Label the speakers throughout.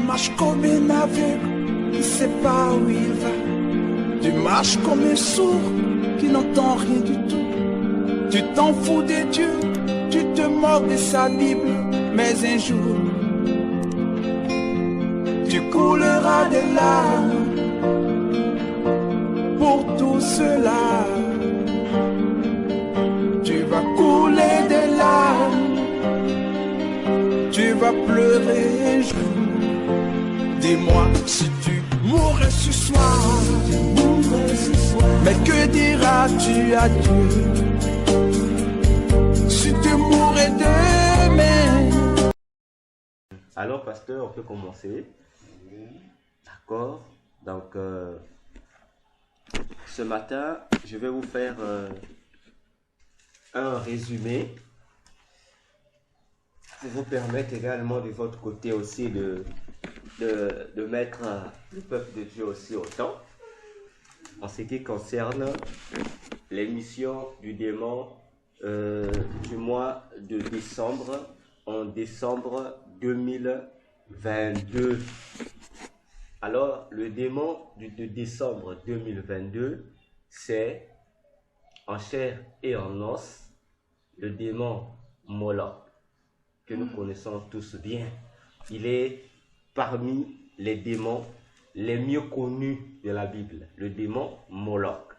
Speaker 1: marches comme un aveugle qui ne sait pas où il va. Tu marches comme un sourd qui n'entend rien du tout. Tu t'en fous de Dieu, tu te moques de sa Bible. Mais un jour, tu couleras des larmes pour tout cela. Tu vas couler des larmes, tu vas pleurer un jour. Dis-moi si tu mourrais ce soir, mais que diras-tu à Dieu si tu mourrais demain?
Speaker 2: Alors, pasteur, on peut commencer. D'accord. Donc, ce matin, je vais vous faire un résumé pour vous permettre également de votre côté aussi de mettre le peuple de Dieu aussi au temps en ce qui concerne les missions du démon du mois de décembre, en décembre 2022. Alors, le démon de décembre 2022, c'est en chair et en os le démon Moloch, que nous connaissons tous bien. Il est parmi les démons les mieux connus de la Bible, le démon Moloch.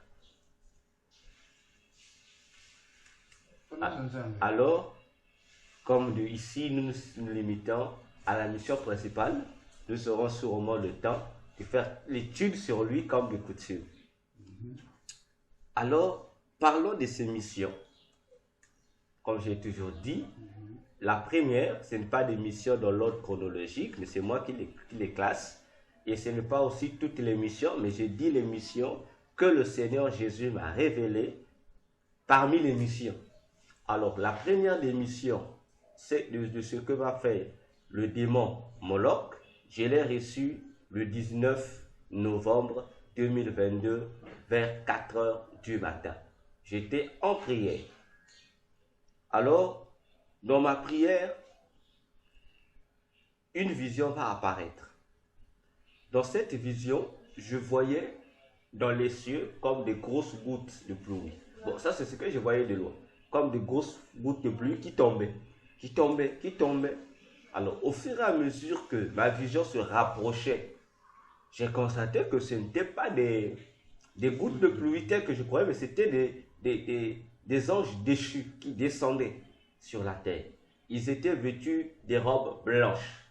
Speaker 2: Alors, comme ici nous nous limitons à la mission principale, nous aurons sûrement le temps de faire l'étude sur lui comme de coutume. Alors, parlons de ces missions. Comme j'ai toujours dit, la première, ce n'est pas des missions dans l'ordre chronologique, mais c'est moi qui les classe. Et ce n'est pas aussi toutes les missions, mais je dis les missions que le Seigneur Jésus m'a révélées parmi les missions. Alors, la première des missions, c'est de ce que va faire le démon Moloch. Je l'ai reçu le 19 novembre 2022 vers 4 h du matin. J'étais en prière. Alors, dans ma prière, une vision va apparaître. Dans cette vision, je voyais dans les cieux comme des grosses gouttes de pluie. Bon, ça c'est ce que je voyais de loin. Comme des grosses gouttes de pluie qui tombaient. Alors, au fur et à mesure que ma vision se rapprochait, j'ai constaté que ce n'était pas des gouttes de pluie telles que je croyais, mais c'était des anges déchus qui descendaient sur la terre. Ils étaient vêtus des robes blanches.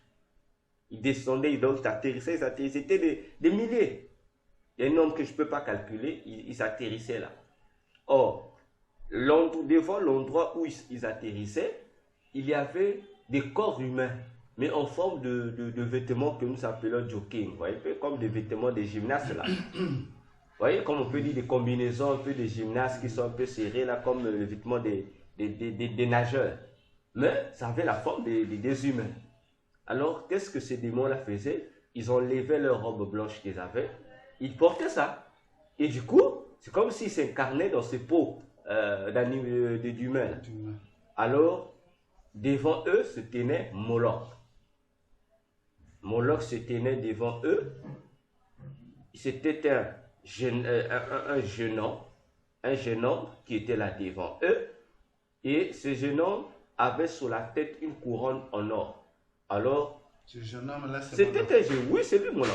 Speaker 2: Ils descendaient, donc ils atterrissaient, c'était des milliers. Il y a un nombre que je ne peux pas calculer, ils atterrissaient là. Or, devant l'endroit où ils atterrissaient, il y avait des corps humains, mais en forme de vêtements que nous appelons jogging. Vous voyez, comme des vêtements des gymnastes là. Vous voyez, comme on peut dire des combinaisons un peu des gymnastes qui sont un peu serrés là, comme le vêtement des nageurs. Mais ça avait la forme des humains. Alors, qu'est-ce que ces démons-là faisaient? Ils enlevaient leurs robes blanches qu'ils avaient, ils portaient ça. Et du coup, c'est comme s'ils s'incarnaient dans ces peaux d'humains. Alors, devant eux se tenait Moloch. Moloch se tenait devant eux. C'était un jeune homme qui était là devant eux. Et ce jeune homme avait sur la tête une couronne en or. Alors,
Speaker 3: ce jeune homme-là,
Speaker 2: c'était un jeune, oui, c'est lui, Moloch.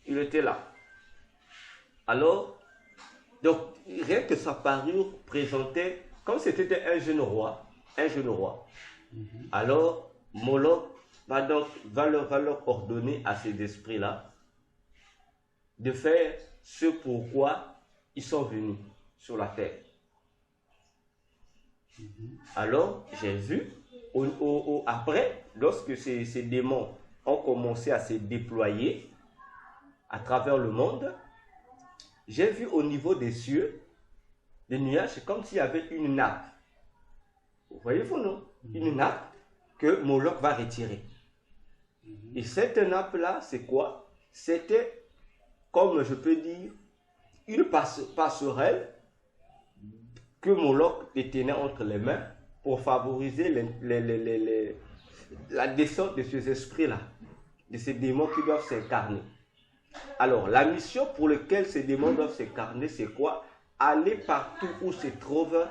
Speaker 2: Il était là. Alors, donc, rien que sa parure présentait, comme c'était un jeune roi. Alors, Moloch va leur ordonner à ces esprits-là de faire ce pourquoi ils sont venus sur la terre. Alors, j'ai vu, après, lorsque ces démons ont commencé à se déployer à travers le monde, j'ai vu au niveau des cieux, des nuages, c'est comme s'il y avait une nappe. Vous voyez-vous, non? Une nappe que Moloch va retirer. Et cette nappe-là, c'est quoi? C'était, comme je peux dire, une passerelle que Moloch détenait entre les mains pour favoriser la descente de ces esprits-là. de ces démons qui doivent s'incarner. Alors, la mission pour laquelle ces démons doivent s'incarner, c'est quoi? Aller partout où se trouve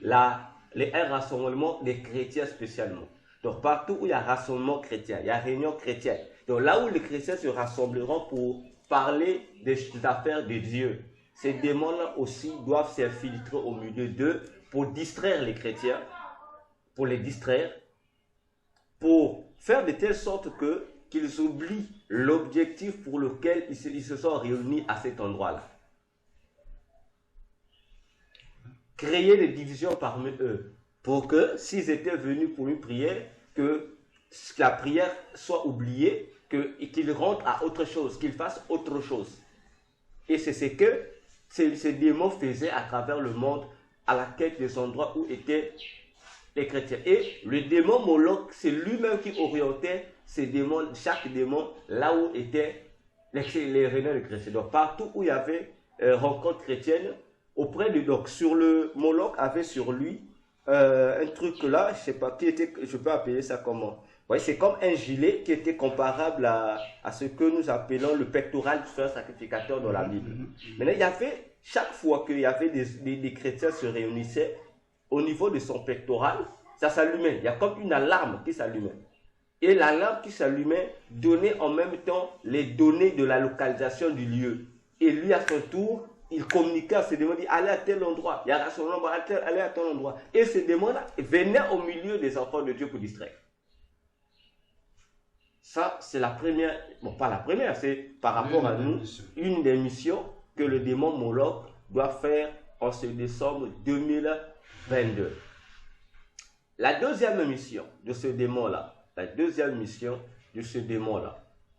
Speaker 2: un rassemblement des chrétiens spécialement. Donc, partout où il y a rassemblement chrétien, il y a réunion chrétienne. Donc, là où les chrétiens se rassembleront pour parler des affaires de Dieu, ces démons-là aussi doivent s'infiltrer au milieu d'eux pour distraire les chrétiens, pour les distraire, pour faire de telle sorte qu'ils oublient l'objectif pour lequel ils se sont réunis à cet endroit-là. Créer des divisions parmi eux, pour que s'ils étaient venus pour une prière, que la prière soit oubliée, qu'ils rentrent à autre chose, qu'ils fassent autre chose. Et c'est ce que ces démons faisaient à travers le monde, à la quête des endroits où étaient les chrétiens. Et le démon Moloch, c'est lui-même qui orientait ces démons, chaque démon, là où étaient les réunions de chrétiens. Donc partout où il y avait rencontre chrétienne, auprès de donc sur le Moloch avait sur lui un truc là, je sais pas qui était, je peux appeler ça comment. Oui, c'est comme un gilet qui était comparable à ce que nous appelons le pectoral du frère sacrificateur dans la Bible. Maintenant, il y avait, chaque fois qu'il y avait des chrétiens se réunissaient, au niveau de son pectoral, ça s'allumait. Il y a comme une alarme qui s'allumait. Et l'alarme qui s'allumait donnait en même temps les données de la localisation du lieu. Et lui, à son tour, il communiquait à ces démons, il dit, allez à tel endroit, il y a un rassemblement, allez à tel endroit. Et ces démons-là venaient au milieu des enfants de Dieu pour distraire. Ça, c'est la première, bon, pas la première, c'est par rapport à nous, une des missions que le démon Moloch doit faire en ce décembre 2022. La deuxième mission de ce démon-là,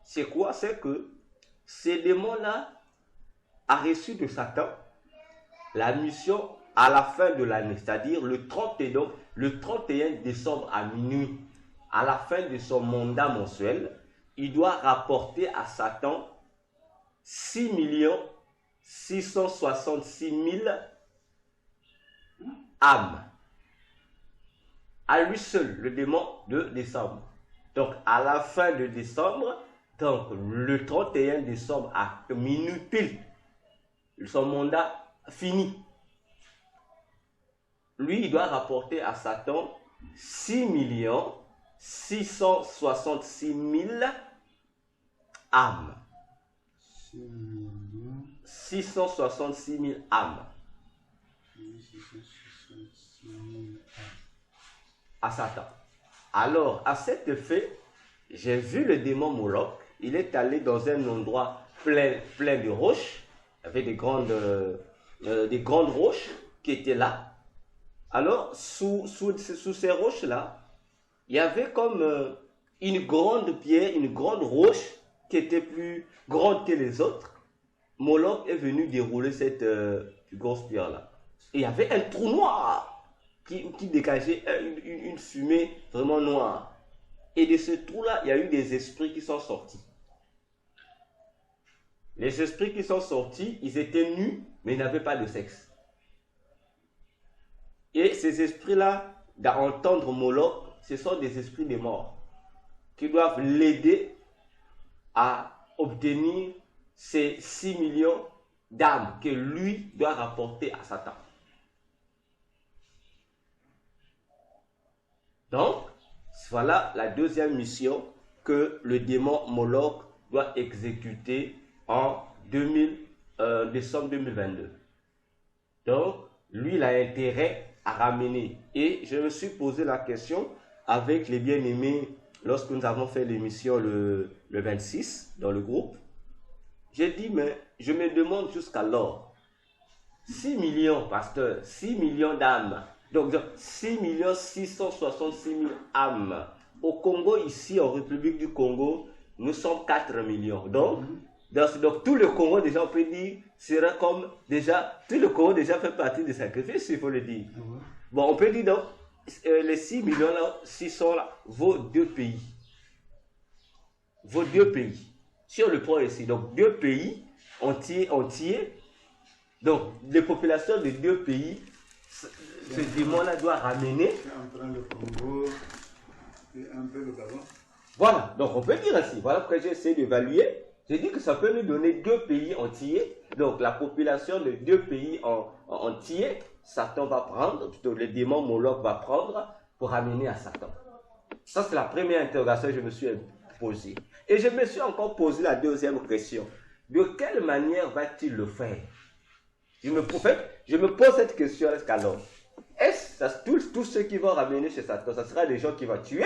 Speaker 2: c'est quoi? C'est que ces démons-là a reçu de Satan la mission à la fin de l'année, c'est-à-dire le 31 décembre à minuit, à la fin de son mandat mensuel, il doit rapporter à Satan 6 666 000 âmes. À lui seul, le démon de décembre. Donc, à la fin de décembre, donc le 31 décembre à minuit pile, son mandat fini. Lui, il doit rapporter à Satan 6 666 000 âmes. 666 000 âmes. À Satan. Alors, à cet effet, j'ai vu le démon Moloch. Il est allé dans un endroit plein de roches. Il y avait des grandes roches qui étaient là. Alors, sous ces roches-là, il y avait comme une grande pierre, une grande roche qui était plus grande que les autres. Moloch est venu dérouler cette grosse pierre-là. Et il y avait un trou noir qui dégageait une fumée vraiment noire. Et de ce trou-là, il y a eu des esprits qui sont sortis. Les esprits qui sont sortis, ils étaient nus, mais ils n'avaient pas de sexe. Et ces esprits-là, d'entendre Moloch, ce sont des esprits des morts qui doivent l'aider à obtenir ces 6 millions d'âmes que lui doit rapporter à Satan. Donc, voilà la deuxième mission que le démon Moloch doit exécuter en décembre 2022. Donc, lui, il a intérêt à ramener. Et je me suis posé la question avec les bien-aimés lorsque nous avons fait l'émission le 26 dans le groupe. J'ai dit, mais je me demande jusqu'alors, 6 millions, pasteur, 6 millions d'âmes. Donc, 6 666 000 âmes. Au Congo, ici, en République du Congo, nous sommes 4 millions. Donc, tout le Congo, déjà, on peut dire, sera comme, déjà, tout le Congo déjà fait partie des sacrifices, il faut le dire. Bon, on peut dire, donc, les 6 millions là, 600 là, vos deux pays. Vos deux pays. Si on le prend ici, donc 2 pays entiers. Donc, les populations de 2 pays, ce démon-là doit ramener.
Speaker 3: Le Congo et un peu le Gabon.
Speaker 2: Voilà, donc on peut dire ainsi. Voilà pourquoi j'ai essayé d'évaluer. J'ai dit que ça peut nous donner 2 pays entiers. Donc la population de 2 pays entiers, Satan va prendre, plutôt le démon Moloch va prendre pour amener à Satan. Ça, c'est la première interrogation que je me suis posée. Et je me suis encore posé la deuxième question. De quelle manière va-t-il le faire? Je me pose cette question alors. Est-ce que tous ceux qui vont ramener chez Satan, ce sera des gens qui vont tuer?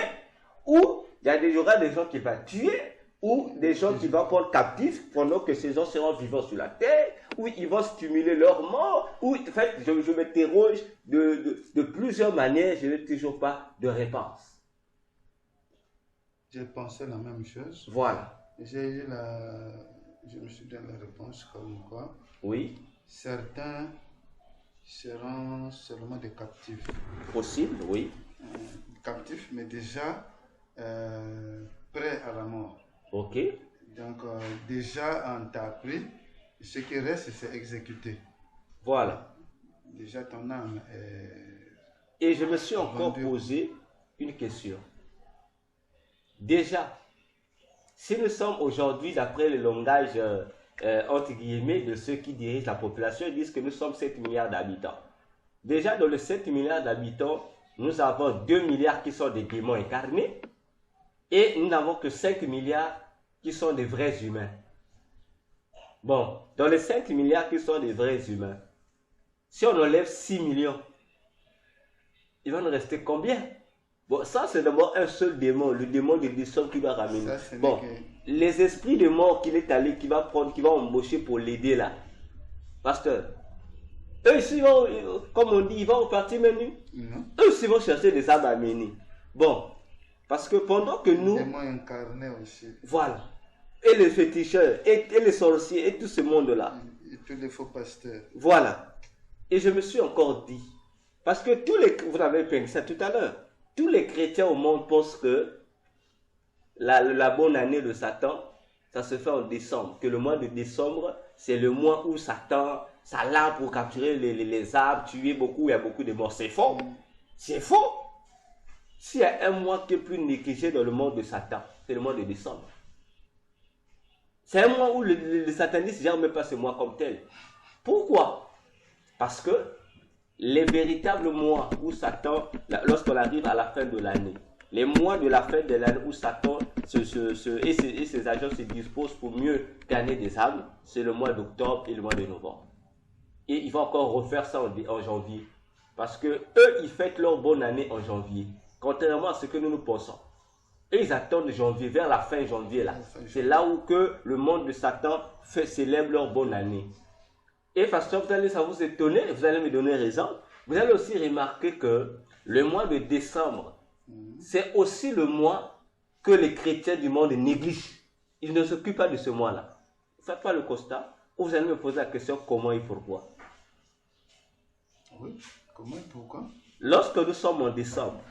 Speaker 2: Ou il y aura des gens qui vont tuer? Ou des gens qui vont prendre captifs pendant que ces gens seront vivants sur la terre? Ou ils vont stimuler leur mort? Ou, en fait, je m'interroge de plusieurs manières, je n'ai toujours pas de réponse.
Speaker 3: J'ai pensé la même chose.
Speaker 2: Voilà.
Speaker 3: Je me suis donné la réponse comme quoi.
Speaker 2: Oui.
Speaker 3: Certains seront seulement des captifs.
Speaker 2: Possible, oui.
Speaker 3: Captifs, mais déjà prêts à la mort.
Speaker 2: Ok.
Speaker 3: Donc, déjà, on t'a appris, ce qui reste, c'est exécuter.
Speaker 2: Voilà.
Speaker 3: Déjà, ton âme est...
Speaker 2: Et je me suis encore posé une question. Déjà, si nous sommes aujourd'hui, d'après le langage, entre guillemets, de ceux qui dirigent la population, ils disent que nous sommes 7 milliards d'habitants. Déjà, dans les 7 milliards d'habitants, nous avons 2 milliards qui sont des démons incarnés et nous n'avons que 5 milliards qui sont des vrais humains. Bon, dans les 5 milliards qui sont des vrais humains, si on enlève 6 millions, il va nous rester combien? Bon, ça c'est d'abord un seul démon, le démon de décembre qui va ramener. Bon, les esprits de mort qu'il est allé, qui va embaucher pour l'aider là. Pasteur, eux ici, comme on dit, ils vont partir menu. Eux aussi vont chercher des âmes à mener. Bon, parce que pendant que nous...
Speaker 3: Les démons incarnés aussi.
Speaker 2: Voilà. Et les féticheurs, et les sorciers, et tout ce monde-là.
Speaker 3: Et tous les faux pasteurs.
Speaker 2: Voilà. Et je me suis encore dit, parce que vous avez pensé ça tout à l'heure, tous les chrétiens au monde pensent que la bonne année de Satan, ça se fait en décembre. Que le mois de décembre, c'est le mois où Satan, ça l'a pour capturer les âmes, tuer beaucoup, il y a beaucoup de morts. C'est faux. C'est faux. S'il y a un mois qui est plus négligé dans le monde de Satan, c'est le mois de décembre. C'est un mois où le satanisme ne gère même pas ce mois comme tel. Pourquoi? Parce que les véritables mois où Satan, lorsqu'on arrive à la fin de l'année, les mois de la fin de l'année où Satan et ses agents se disposent pour mieux gagner des âmes, c'est le mois d'octobre et le mois de novembre. Et ils vont encore refaire ça en janvier. Parce que eux, ils fêtent leur bonne année en janvier. Contrairement à ce que nous pensons. Et ils attendent janvier, vers la fin janvier là. C'est là où que le monde de Satan célèbre leur bonne année. Et pasteur, vous allez ça vous étonner, vous allez me donner raison. Vous allez aussi remarquer que le mois de décembre, c'est aussi le mois que les chrétiens du monde négligent. Ils ne s'occupent pas de ce mois-là. Faites pas le constat, ou vous allez me poser la question comment et pourquoi.
Speaker 3: Oui, comment et pourquoi?
Speaker 2: Lorsque nous sommes en décembre,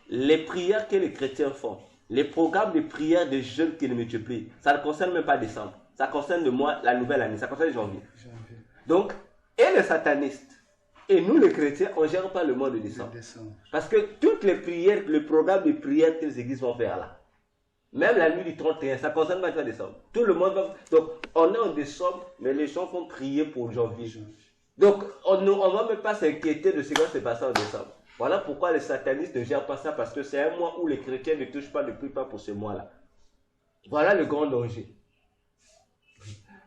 Speaker 2: les prières que les chrétiens font, les programmes de prière de jeûne qu'ils multiplient, ça ne concerne même pas décembre. Ça concerne le mois, la nouvelle année, ça concerne janvier. Donc, et les satanistes, et nous les chrétiens, on ne gère pas le mois de décembre. Parce que toutes les prières, le programme de prière que les églises vont faire là, même la nuit du 31, ça ne concerne pas décembre. Tout le monde va... Donc, on est en décembre, mais les gens vont prier pour janvier. Donc, on ne va même pas s'inquiéter de ce qui va se passer en décembre. Voilà pourquoi les satanistes ne gèrent pas ça, parce que c'est un mois où les chrétiens ne touchent pas, ne prient pas pour ce mois-là. Voilà le grand danger.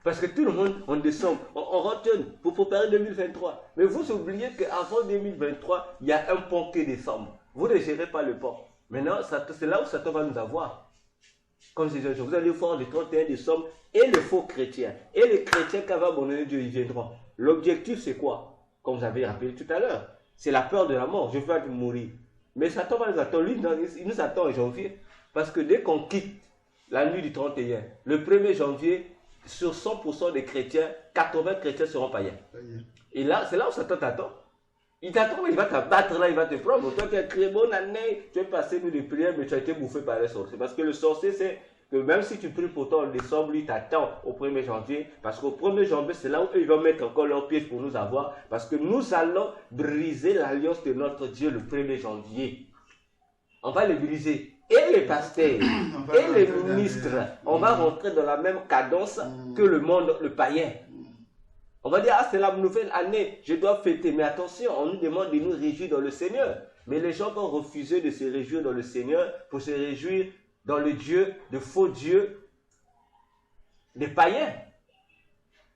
Speaker 2: Parce que tout le monde, en décembre, on retourne pour préparer 2023. Mais vous oubliez qu'avant 2023, il y a un pont qui décembre. Vous ne gérez pas le pont. Maintenant, c'est là où Satan va nous avoir. Comme je disais, vous allez voir le 31 décembre et les faux chrétiens. Et les chrétiens qui vont abandonner Dieu, ils viendront. L'objectif, c'est quoi? Comme vous avez rappelé tout à l'heure, c'est la peur de la mort. Je vais mourir. Mais Satan va nous attendre. Lui, il nous attend en janvier. Parce que dès qu'on quitte la nuit du 31, le 1er janvier, sur 100% des chrétiens, 80 chrétiens seront païens. Et là, c'est là où Satan t'attend. Il t'attend, il va t'abattre là, il va te prendre. Toi qui as créé bonne année, tu es passé nuit de prière, mais tu as été bouffé par les sorciers. Parce que le sorcier, c'est que même si tu pries pour toi en décembre, lui t'attend au 1er janvier. Parce qu'au 1er janvier, c'est là où ils vont mettre encore leur piège pour nous avoir. Parce que nous allons briser l'alliance de notre Dieu le 1er janvier. On va le briser. et les pasteurs
Speaker 3: va
Speaker 2: et les
Speaker 3: rentrer dans
Speaker 2: ministres,
Speaker 3: les-
Speaker 2: on va rentrer dans la même cadence que le monde, le païen. On va dire, ah, c'est la nouvelle année, je dois fêter. Mais attention, on nous demande de nous réjouir dans le Seigneur. Mais les gens vont refuser de se réjouir dans le Seigneur pour se réjouir dans le Dieu, de faux dieux, des païens.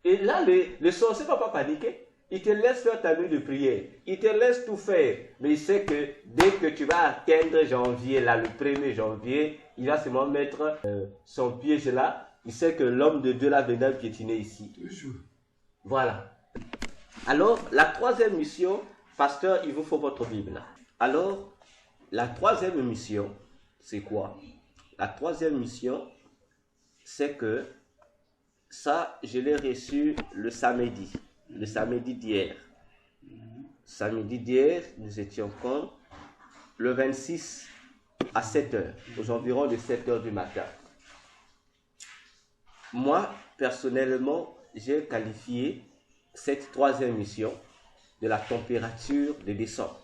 Speaker 2: Et là, le sorcier ne va pas paniquer. Il te laisse faire ta nuit de prière. Il te laisse tout faire. Mais il sait que dès que tu vas atteindre janvier, là, le 1er janvier, il va seulement mettre son piège là. Il sait que l'homme de Dieu là viendra piétiner ici.
Speaker 3: Toujours.
Speaker 2: Voilà. Alors, la troisième mission, pasteur, il vous faut votre Bible. Alors, la troisième mission, c'est quoi? La troisième mission, c'est que ça, je l'ai reçu le samedi d'hier. Samedi d'hier, nous étions quand? Le 26 à 7 heures, aux environs de 7 heures du matin. Moi, personnellement, j'ai qualifié cette troisième mission de la température de décembre.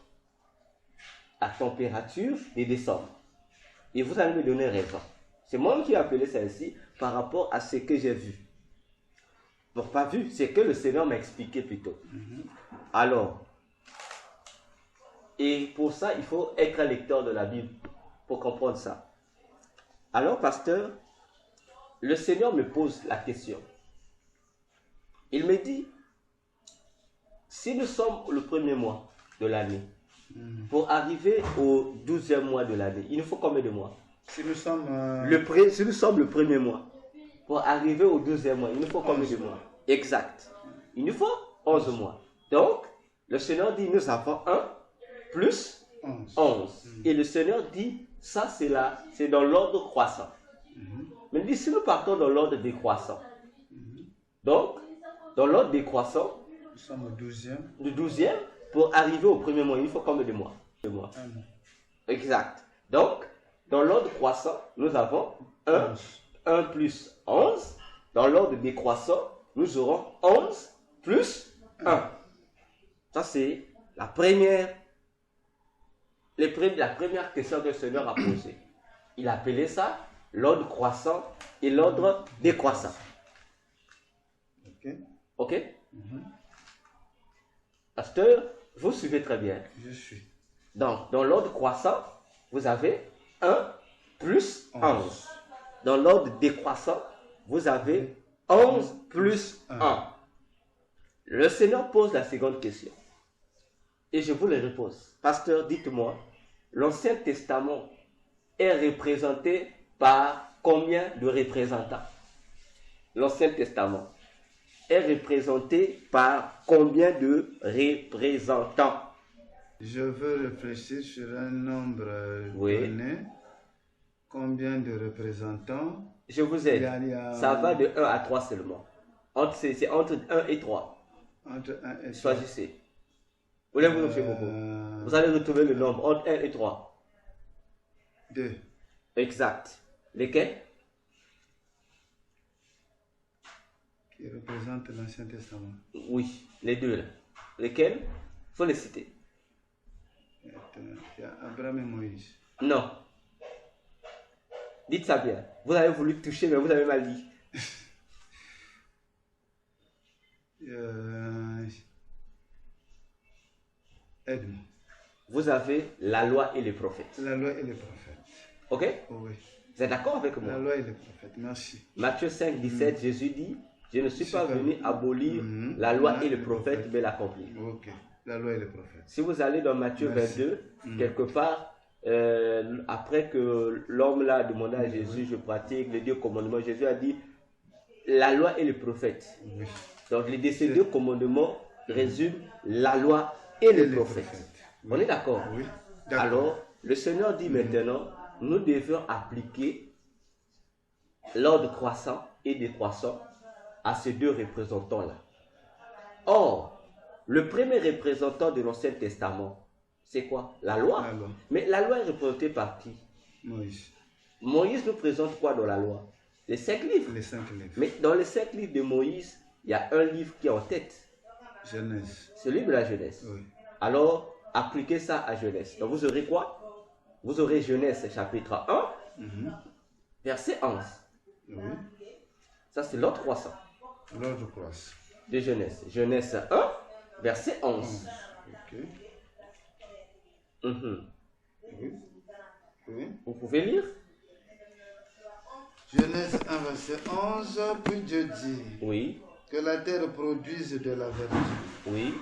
Speaker 2: La température de décembre. Et vous allez me donner raison. C'est moi qui ai appelé ça ici par rapport à ce que j'ai vu. Bon, pas vu, c'est que le Seigneur m'a expliqué plutôt. Alors, et pour ça, il faut être un lecteur de la Bible pour comprendre ça. Alors, pasteur, le Seigneur me pose la question. Il me dit, si nous sommes le premier mois de l'année, pour arriver au 12e mois de l'année, il nous faut combien de mois?
Speaker 3: Si nous sommes...
Speaker 2: Si nous sommes le premier mois, pour arriver au 12e mois, il nous faut combien de mois? Exact. Il nous faut 11 mois. Donc, le Seigneur dit, nous avons 1 plus 11. Et le Seigneur dit, ça c'est dans l'ordre croissant. Mais il dit, si nous partons dans l'ordre décroissant, donc, dans l'ordre décroissant,
Speaker 3: Nous sommes au 12e.
Speaker 2: le 12e, pour arriver au premier mois, il faut combien de mois? 2 mois. Exact. Donc, dans l'ordre croissant, nous avons 1 plus 11. Dans l'ordre décroissant, nous aurons 11 plus 1. Ça, c'est la première question que le Seigneur a posée. Il a appelé ça l'ordre croissant et l'ordre décroissant.
Speaker 3: Ok.
Speaker 2: Ok? Pasteur, vous suivez très bien.
Speaker 3: Je suis.
Speaker 2: Donc, dans l'ordre croissant, vous avez 1 plus 11. Dans l'ordre décroissant, vous avez 11 plus 1. Le Seigneur pose la seconde question. Et je vous la repose. Pasteur, dites-moi, l'Ancien Testament est représenté par combien de représentants? L'Ancien Testament est représenté par combien de représentants?
Speaker 3: Je veux réfléchir sur un nombre
Speaker 2: Oui.
Speaker 3: donné. Combien de représentants?
Speaker 2: Je vous aide.
Speaker 3: Il y a-
Speaker 2: Ça va de 1 à 3 seulement. C'est entre 1 et 3.
Speaker 3: Entre 1 et 3.
Speaker 2: Choisissez. Vous allez vous toucher beaucoup. Vous allez retrouver le nombre entre 1 et 3.
Speaker 3: 2.
Speaker 2: Exact. Lesquels?
Speaker 3: Qui représentent l'Ancien Testament.
Speaker 2: Oui, les deux là. Lesquels? Il faut les citer.
Speaker 3: Il y a Abraham et Moïse.
Speaker 2: Non. Dites ça bien. Vous avez voulu toucher, mais vous avez mal dit.
Speaker 3: Aide-moi.
Speaker 2: Vous avez la loi et les prophètes.
Speaker 3: La loi et les prophètes.
Speaker 2: Ok?
Speaker 3: Oui.
Speaker 2: Vous êtes d'accord avec
Speaker 3: La
Speaker 2: moi?
Speaker 3: loi et les prophètes. Merci.
Speaker 2: Matthieu 5, 17, Jésus dit, je ne suis pas venu abolir la loi et les prophètes, mais l'accomplir.
Speaker 3: Ok. La loi et les prophètes.
Speaker 2: Si vous allez dans Matthieu
Speaker 3: Merci.
Speaker 2: 22, quelque part, après que l'homme là a demandé à Jésus, je pratique les 2 commandements, Jésus a dit, la loi et les prophètes.
Speaker 3: Oui.
Speaker 2: Donc ces 2 commandements résument la loi et les prophètes.
Speaker 3: Oui.
Speaker 2: On est d'accord?
Speaker 3: Oui. D'accord.
Speaker 2: Alors, le Seigneur dit maintenant, nous devons appliquer l'ordre croissant et décroissant à ces 2 représentants-là. Or, le premier représentant de l'Ancien Testament, c'est quoi? La loi.
Speaker 3: La loi.
Speaker 2: Mais la loi est représentée par qui?
Speaker 3: Moïse.
Speaker 2: Moïse nous présente quoi dans la loi? Les 5 livres.
Speaker 3: Les 5 livres.
Speaker 2: Mais dans les 5 livres de Moïse, il y a un livre qui est en tête,
Speaker 3: Genèse.
Speaker 2: celui de la Genèse.
Speaker 3: Oui.
Speaker 2: Alors, appliquez ça à Genèse. Donc vous aurez quoi? vous aurez Genèse chapitre 1, verset 11.
Speaker 3: Oui.
Speaker 2: Ça, c'est l'ordre croissant
Speaker 3: L'ordre croissant.
Speaker 2: de Genèse. Genèse 1, verset 11.
Speaker 3: Ok.
Speaker 2: Mhm.
Speaker 3: Oui. Oui.
Speaker 2: Vous pouvez lire?
Speaker 3: Genèse 1, verset 11. Puis Dieu dit
Speaker 2: Oui,
Speaker 3: que la terre produise de la verdure,
Speaker 2: oui.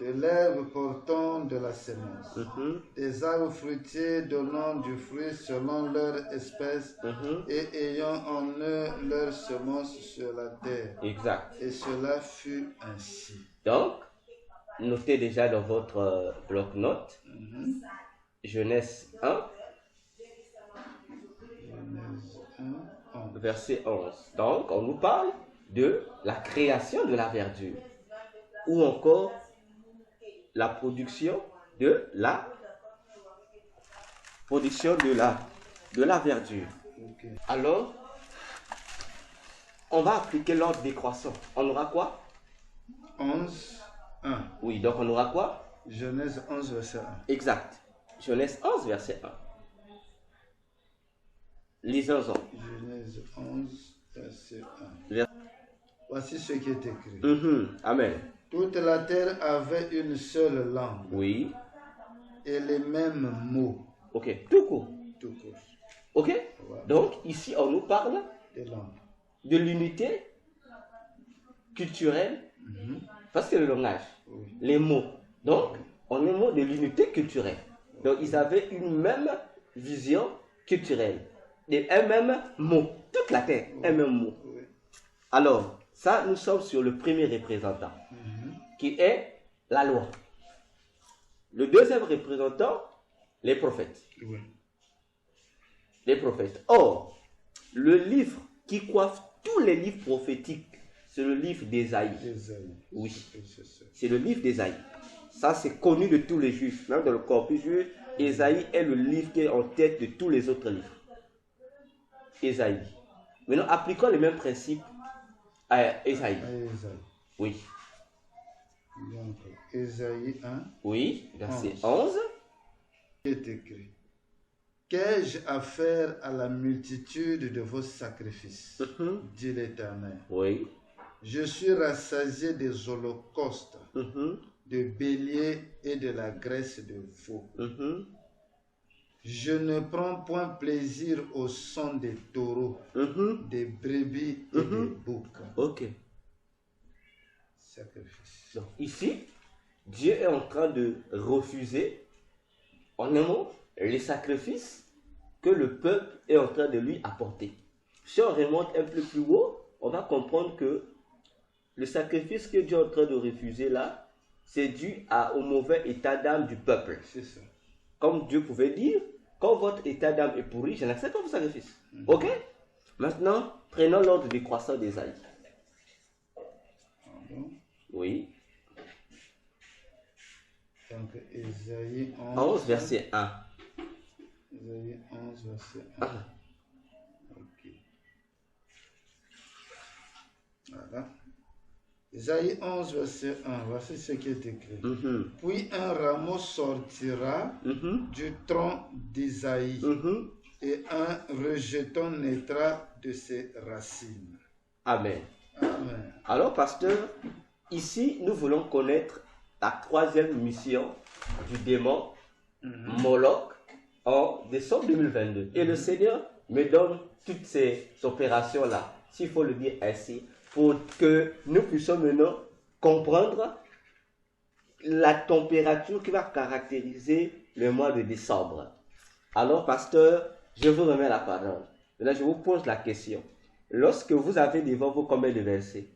Speaker 3: de l'herbe portant de la semence,
Speaker 2: Mhm,
Speaker 3: des arbres fruitiers donnant du fruit selon leur espèce
Speaker 2: mhm.
Speaker 3: et ayant en eux leur semence sur la terre.
Speaker 2: Exact.
Speaker 3: Et cela fut ainsi.
Speaker 2: Donc, notez déjà dans votre bloc-notes Genèse 1,
Speaker 3: Genèse 1, 11.
Speaker 2: verset 11. Donc, on nous parle de la création de la verdure ou encore la production de la verdure.
Speaker 3: Ok.
Speaker 2: Alors, on va appliquer l'ordre décroissant. On aura quoi?
Speaker 3: 11, 1.
Speaker 2: Oui, donc on aura quoi?
Speaker 3: Genèse 11, verset 1.
Speaker 2: Exact. Genèse 11, verset 1. Lisons-en.
Speaker 3: Genèse 11, verset 1.
Speaker 2: Vers-
Speaker 3: Voici ce qui est écrit.
Speaker 2: Amen.
Speaker 3: Toute la terre avait une seule langue
Speaker 2: Oui.
Speaker 3: et les mêmes mots.
Speaker 2: Ok. Tout court.
Speaker 3: Tout court.
Speaker 2: Ok.
Speaker 3: Ouais.
Speaker 2: Donc, ici, on nous parle
Speaker 3: Des langues.
Speaker 2: de l'unité culturelle, parce que le langage,
Speaker 3: Oui.
Speaker 2: les mots. Donc, on est mot de l'unité culturelle. Donc, ils avaient une même vision culturelle, un même mot. Toute la terre, un même mot.
Speaker 3: Oui.
Speaker 2: Alors, ça, nous sommes sur le premier représentant, qui est la loi. Le deuxième représentant, les prophètes.
Speaker 3: Oui.
Speaker 2: Les prophètes. Or, le livre qui coiffe tous les livres prophétiques, c'est le livre d'Ésaïe.
Speaker 3: Ésaïe.
Speaker 2: Oui,
Speaker 3: C'est ça.
Speaker 2: c'est le livre d'Ésaïe. Ça, c'est connu de tous les juifs. Même dans le corpus juif, Ésaïe est le livre qui est en tête de tous les autres livres. Ésaïe. Maintenant, appliquons les mêmes principes à Ésaïe.
Speaker 3: Ésaïe.
Speaker 2: Oui.
Speaker 3: Donc, Ésaïe 1
Speaker 2: Oui, verset 11.
Speaker 3: est écrit. Qu'ai-je à faire à la multitude de vos sacrifices, dit l'Éternel.
Speaker 2: Oui.
Speaker 3: Je suis rassasié des holocaustes, de béliers et de la graisse de veau. Je ne prends point plaisir au son des taureaux, des brebis et des boucs.
Speaker 2: Ok.
Speaker 3: Sacrifice.
Speaker 2: Donc, ici, Dieu est en train de refuser, en un mot, les sacrifices que le peuple est en train de lui apporter. Si on remonte un peu plus haut, on va comprendre que le sacrifice que Dieu est en train de refuser là, c'est dû au mauvais état d'âme du peuple.
Speaker 3: C'est ça.
Speaker 2: Comme Dieu pouvait dire, quand votre état d'âme est pourri, je n'accepte pas vos sacrifices. Ok? Maintenant, prenons l'ordre décroissant d'Ésaïe. Oui.
Speaker 3: Donc, Ésaïe
Speaker 2: 11, verset 1.
Speaker 3: Ésaïe 11, verset 1. Ok. Voilà. Ésaïe 11, verset 1. Voici ce qui est écrit. Puis un rameau sortira du tronc d'Isaïe et un rejeton naîtra de ses racines.
Speaker 2: Amen.
Speaker 3: Amen.
Speaker 2: Alors, pasteur, ici, nous voulons connaître la troisième mission du démon Moloch en décembre 2022. Et le Seigneur me donne toutes ces opérations-là, s'il faut le dire ainsi, pour que nous puissions maintenant comprendre la température qui va caractériser le mois de décembre. Alors, pasteur, je vous remets la parole. Là, je vous pose la question. Lorsque vous avez devant vous combien de versets?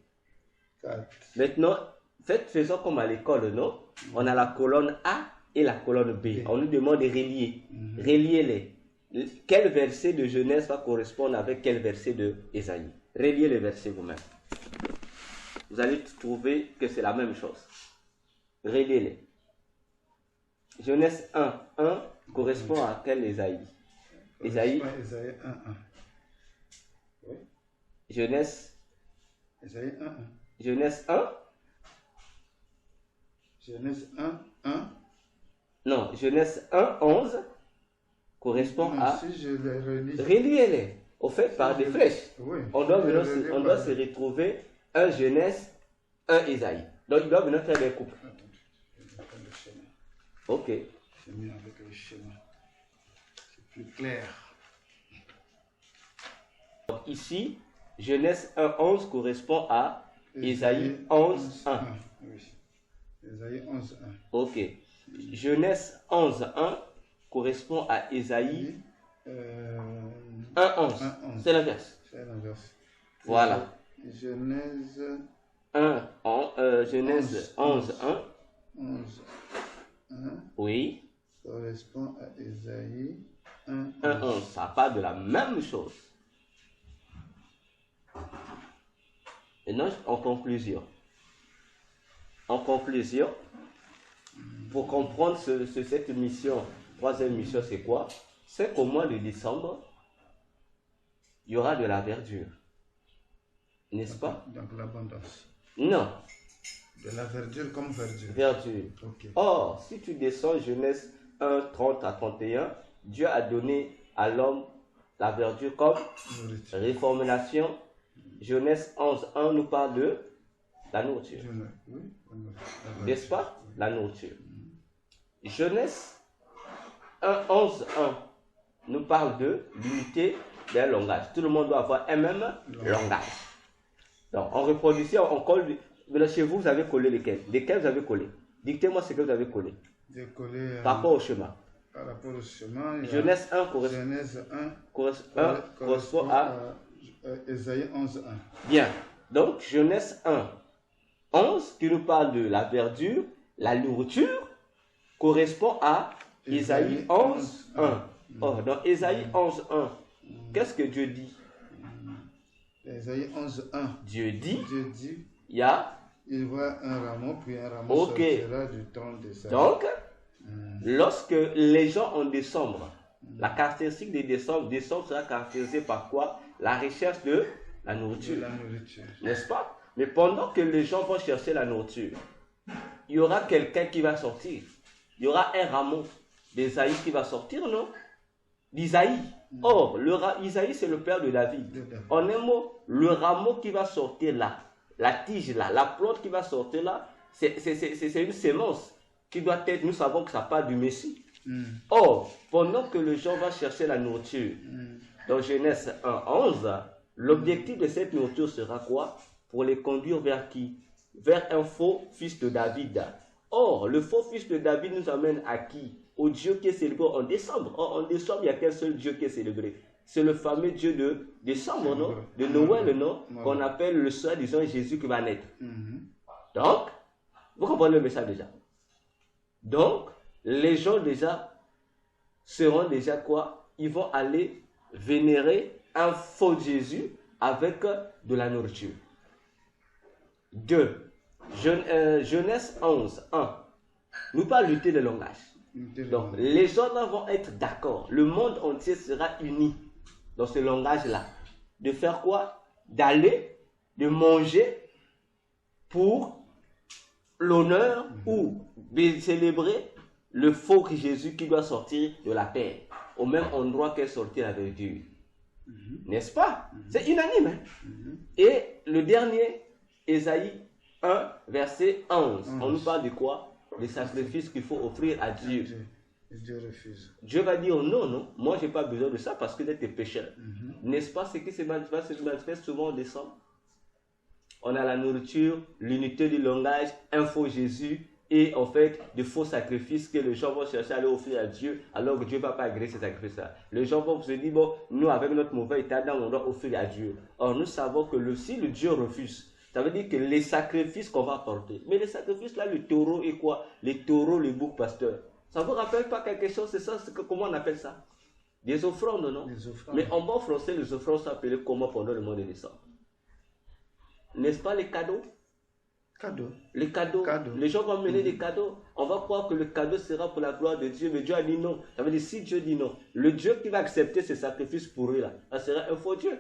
Speaker 3: 4.
Speaker 2: Maintenant, faisons comme à l'école, non? On a la colonne A et la colonne B. On nous demande de relier. Reliez-les. Quel verset de Genèse va correspondre avec quel verset de Ésaïe? Reliez les versets vous-même. Vous allez trouver que c'est la même chose. Reliez-les. Genèse 1, 1 correspond à quel Ésaïe? Ésaïe.
Speaker 3: Ésaïe 1, 1. Oui.
Speaker 2: Genèse.
Speaker 3: Ésaïe 1, 1.
Speaker 2: Genèse 1.
Speaker 3: Genèse 1, 1.
Speaker 2: Non, Genèse 1, 11. correspond
Speaker 3: Non,
Speaker 2: à...
Speaker 3: si je les relis.
Speaker 2: Reliez-les, au fait, par des flèches.
Speaker 3: Oui.
Speaker 2: On doit se retrouver un Genèse, un Isaïe. Donc, il doit venir faire des couples.
Speaker 3: Attends, je vais prendre le schéma.
Speaker 2: Ok.
Speaker 3: J'ai mis avec le schéma. C'est plus clair.
Speaker 2: Donc, ici, Genèse 1:11 correspond à Isaïe 11:1.
Speaker 3: Oui. Isaïe 11:1.
Speaker 2: Ok. Genèse 11:1 correspond à Isaïe 1:11. C'est l'inverse.
Speaker 3: C'est l'inverse.
Speaker 2: Voilà.
Speaker 3: Genèse
Speaker 2: 11:1.
Speaker 3: 11:1
Speaker 2: Oui.
Speaker 3: correspond à Isaïe
Speaker 2: 1:11. Ça parle de la même chose. Maintenant, en conclusion, pour comprendre cette mission, troisième mission, c'est quoi? C'est qu'au mois de décembre, il y aura de la verdure. N'est-ce pas?
Speaker 3: Donc l'abondance.
Speaker 2: Non.
Speaker 3: De la verdure comme verdure.
Speaker 2: Verdure.
Speaker 3: Okay.
Speaker 2: Or, si tu descends Genèse 1:30 à 31, Dieu a donné à l'homme la verdure comme réformation. Genèse 11:1 nous parle de la nourriture.
Speaker 3: Oui.
Speaker 2: N'est-ce pas? La nourriture. Genèse 1:11:1 nous parle de l'unité d'un langage. Tout le monde doit avoir un même langage. Donc, en reproduction, on colle. Chez vous, vous avez collé lesquels? Lesquels vous avez collé? Dictez-moi ce que vous avez collé.
Speaker 3: J'ai collé
Speaker 2: par rapport au chemin.
Speaker 3: Par rapport au chemin.
Speaker 2: Genèse 1 correspond à
Speaker 3: Isaïe 11:1.
Speaker 2: Bien. Donc, Genèse 1:11 qui nous parle de la verdure, la nourriture, correspond à Isaïe 11:1. Oh, dans Isaïe 11:1, qu'est-ce que Dieu dit?
Speaker 3: Isaïe 11:1.
Speaker 2: Dieu dit,
Speaker 3: il voit un rameau, puis un rameau sortira du tronc d'Isaïe.
Speaker 2: Donc, lorsque les gens en décembre, la caractéristique des décembre sera caractérisée par quoi? La recherche de la nourriture. N'est-ce pas? Mais pendant que les gens vont chercher la nourriture, il y aura quelqu'un qui va sortir. Il y aura un rameau d'Isaïe qui va sortir, non? D'Isaïe. Or, Isaïe, c'est le père de David. En un mot, le rameau qui va sortir là, la tige là, la plante qui va sortir là, c'est une sémence qui doit être, nous savons que ça part du Messie. Or, pendant que les gens vont chercher la nourriture, dans Genèse 1:11, l'objectif de cette nourriture sera quoi? Pour les conduire vers qui? Vers un faux fils de David. Or, le faux fils de David nous amène à qui? Au Dieu qui est célébré en décembre. Or, en décembre, il n'y a qu'un seul Dieu qui est célébré. C'est le fameux Dieu de décembre, non? De Noël, non? Qu'on appelle le soi-disant Jésus qui va naître. Donc, vous comprenez le message déjà? Donc, les gens déjà seront déjà quoi? Ils vont aller vénérer un faux Jésus avec de la nourriture. 2. Genèse 11:1 nous parle de l'unité de langage. Donc, les gens là vont être d'accord. Le monde entier sera uni dans ce langage-là. De faire quoi? D'aller, de manger pour l'honneur ou de célébrer le faux Jésus qui doit sortir de la terre, au même endroit qu'est sortie la verdure. N'est-ce pas? C'est unanime. Et le dernier, Isaïe 1, verset 11. On nous parle de quoi? Les sacrifices qu'il faut offrir à Dieu.
Speaker 3: Dieu refuse.
Speaker 2: Dieu va dire non, moi je n'ai pas besoin de ça parce que d'être pécheur. N'est-ce pas ce qui se manifeste souvent en décembre? On a la nourriture, l'unité du langage, un faux Jésus et en fait de faux sacrifices que les gens vont chercher à aller offrir à Dieu alors que Dieu ne va pas agréer ces sacrifices-là. Les gens vont se dire, bon, nous avec notre mauvais état d'âme, on doit offrir à Dieu. Or nous savons que si le Dieu refuse, ça veut dire que les sacrifices qu'on va apporter, mais les sacrifices là, le taureau et quoi? Les taureaux, les boucs pasteurs. Ça ne vous rappelle pas quelque chose? C'est ça, comment on appelle ça? Des offrandes, non?
Speaker 3: Des offrandes.
Speaker 2: Mais en bon français, les offrandes sont appelées comment pendant le mois de décembre? N'est-ce pas les cadeaux? Les cadeaux. Les gens vont mener des cadeaux. On va croire que le cadeau sera pour la gloire de Dieu, mais Dieu a dit non. Ça veut dire si Dieu dit non, le Dieu qui va accepter ces sacrifices pour eux là, ça sera un faux Dieu.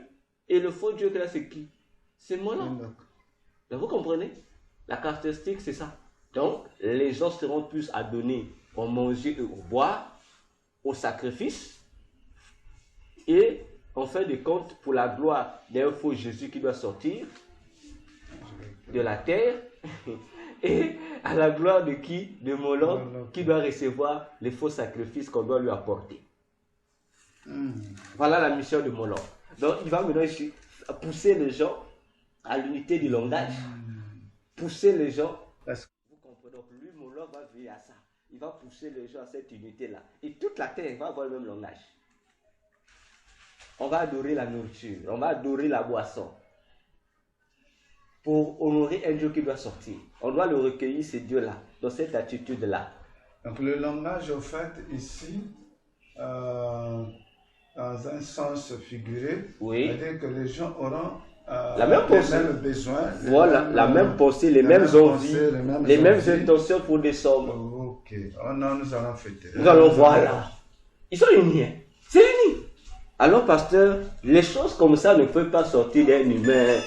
Speaker 2: Et le faux Dieu là, c'est qui? C'est moi là. Donc, vous comprenez? La caractéristique, c'est ça. Donc, les gens seront plus à donner au manger et au boire, au sacrifice, Et en fin de compte, pour la gloire d'un faux Jésus qui doit sortir de la terre, et à la gloire de qui? De Moloch, qui doit recevoir les faux sacrifices qu'on doit lui apporter. Voilà la mission de Moloch. Donc il va maintenant pousser les gens à l'unité du langage. Pousser les gens. Parce que vous comprenez, donc lui, Moloch va veiller à ça. Il va pousser les gens à cette unité-là. Et toute la terre va avoir le même langage. On va adorer la nourriture, on va adorer la boisson. Pour honorer un Dieu qui doit sortir. On doit le recueillir, ce Dieu-là, dans cette attitude-là.
Speaker 3: Donc le langage, au fait, ici, dans un sens figuré,
Speaker 2: oui.
Speaker 3: c'est-à-dire que les gens auront
Speaker 2: la même pensée.
Speaker 3: Les mêmes besoins.
Speaker 2: Voilà, la même pensée, les mêmes envies, les mêmes intentions pour des sommes.
Speaker 3: Ok, oh non, nous allons fêter.
Speaker 2: Nous allons voir là. Ils sont unis, hein. C'est uni. Alors, pasteur, les choses comme ça ne peuvent pas sortir d'un humain.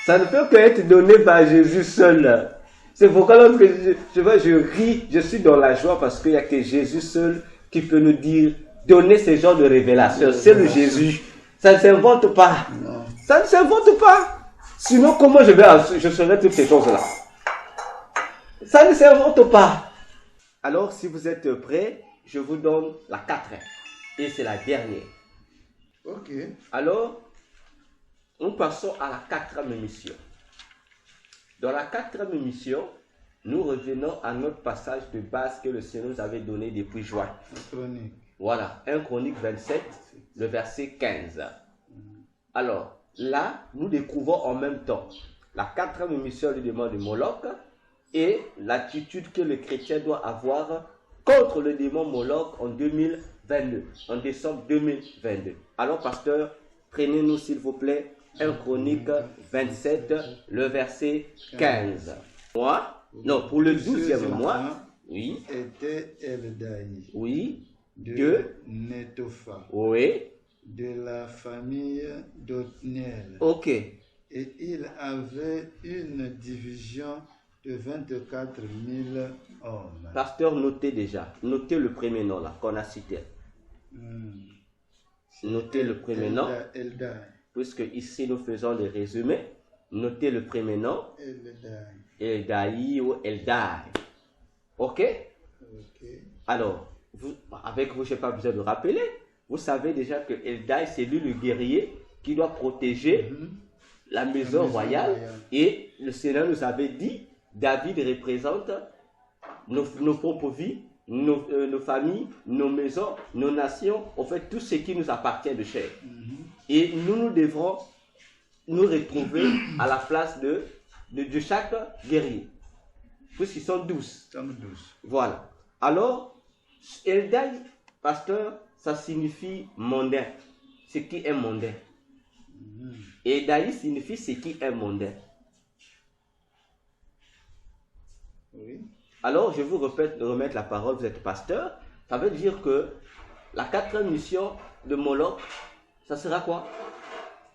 Speaker 2: Ça ne peut qu'être donné par Jésus seul. C'est pourquoi lorsque je ris, je suis dans la joie parce qu'il n'y a que Jésus seul qui peut nous dire, donner ce genre de révélation. C'est le Jésus. Ça ne s'invente pas.
Speaker 3: Non.
Speaker 2: Ça ne s'invente pas. Sinon, comment je saurais toutes ces choses-là? Ça ne s'invente pas. Alors, si vous êtes prêts, je vous donne la 4. Et c'est la dernière.
Speaker 3: Ok.
Speaker 2: Alors, nous passons à la 4e mission. Dans la 4e mission, nous revenons à notre passage de base que le Seigneur nous avait donné depuis juin.
Speaker 3: Chronique.
Speaker 2: Voilà, 1 Chronique 27, le verset 15. Alors, là, nous découvrons en même temps la 4e mission du démon de Moloch et l'attitude que le chrétien doit avoir contre le démon Moloch en 2022, en décembre 2022. Alors, pasteur, prenez-nous s'il vous plaît 1 Chronique 27, le verset 15. Moi, non, pour le 12e mois, oui,
Speaker 3: était Eldaï.
Speaker 2: Oui,
Speaker 3: de Netopha.
Speaker 2: Oui.
Speaker 3: De la famille d'Otniel.
Speaker 2: Ok.
Speaker 3: Et il avait une division de 24 000 hommes.
Speaker 2: Pasteur, notez déjà. Notez le premier nom là qu'on a cité. Notez le premier nom.
Speaker 3: Eldaï.
Speaker 2: Puisque ici nous faisons des résumés. Notez le premier nom. Eldaï ou Eldai. Ok?
Speaker 3: Ok.
Speaker 2: Alors, avec vous, je n'ai pas besoin de rappeler. Vous savez déjà que Eldai, c'est lui le guerrier qui doit protéger la maison royale. Et le Seigneur nous avait dit, David représente nos propres vies, nos familles, nos maisons, nos nations, en fait tout ce qui nous appartient de chair. Et nous devrons nous retrouver à la place de chaque guerrier. Puisqu'ils sont 12. Voilà. Alors, Eldai, pasteur, ça signifie mondain. Ce qui est mondain. Et Eldai signifie ce qui est mondain.
Speaker 3: Oui.
Speaker 2: Alors, je vous remettre la parole, vous êtes pasteur. Ça veut dire que la 4e mission de Moloch, ça sera quoi?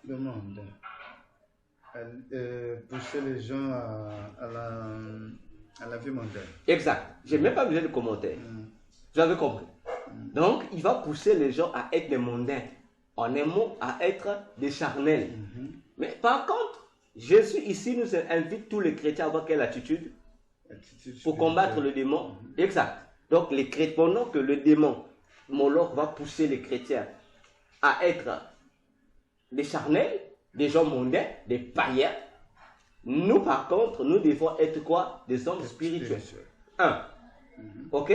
Speaker 3: Le monde. Pousser les gens à la vie mondaine.
Speaker 2: Exact. Je n'ai même pas besoin de commentaires. Vous avez compris. Donc, il va pousser les gens à être des mondains. En un mot, à être des charnels. Mais par contre, Jésus ici nous invite tous les chrétiens à avoir quelle attitude? Pour combattre le démon. Exact. Donc, les chrétiens, pendant que le démon, Moloch, va pousser les chrétiens à être des charnels, des gens mondains, des païens, nous, par contre, nous devons être quoi? Des hommes spirituels. Ok?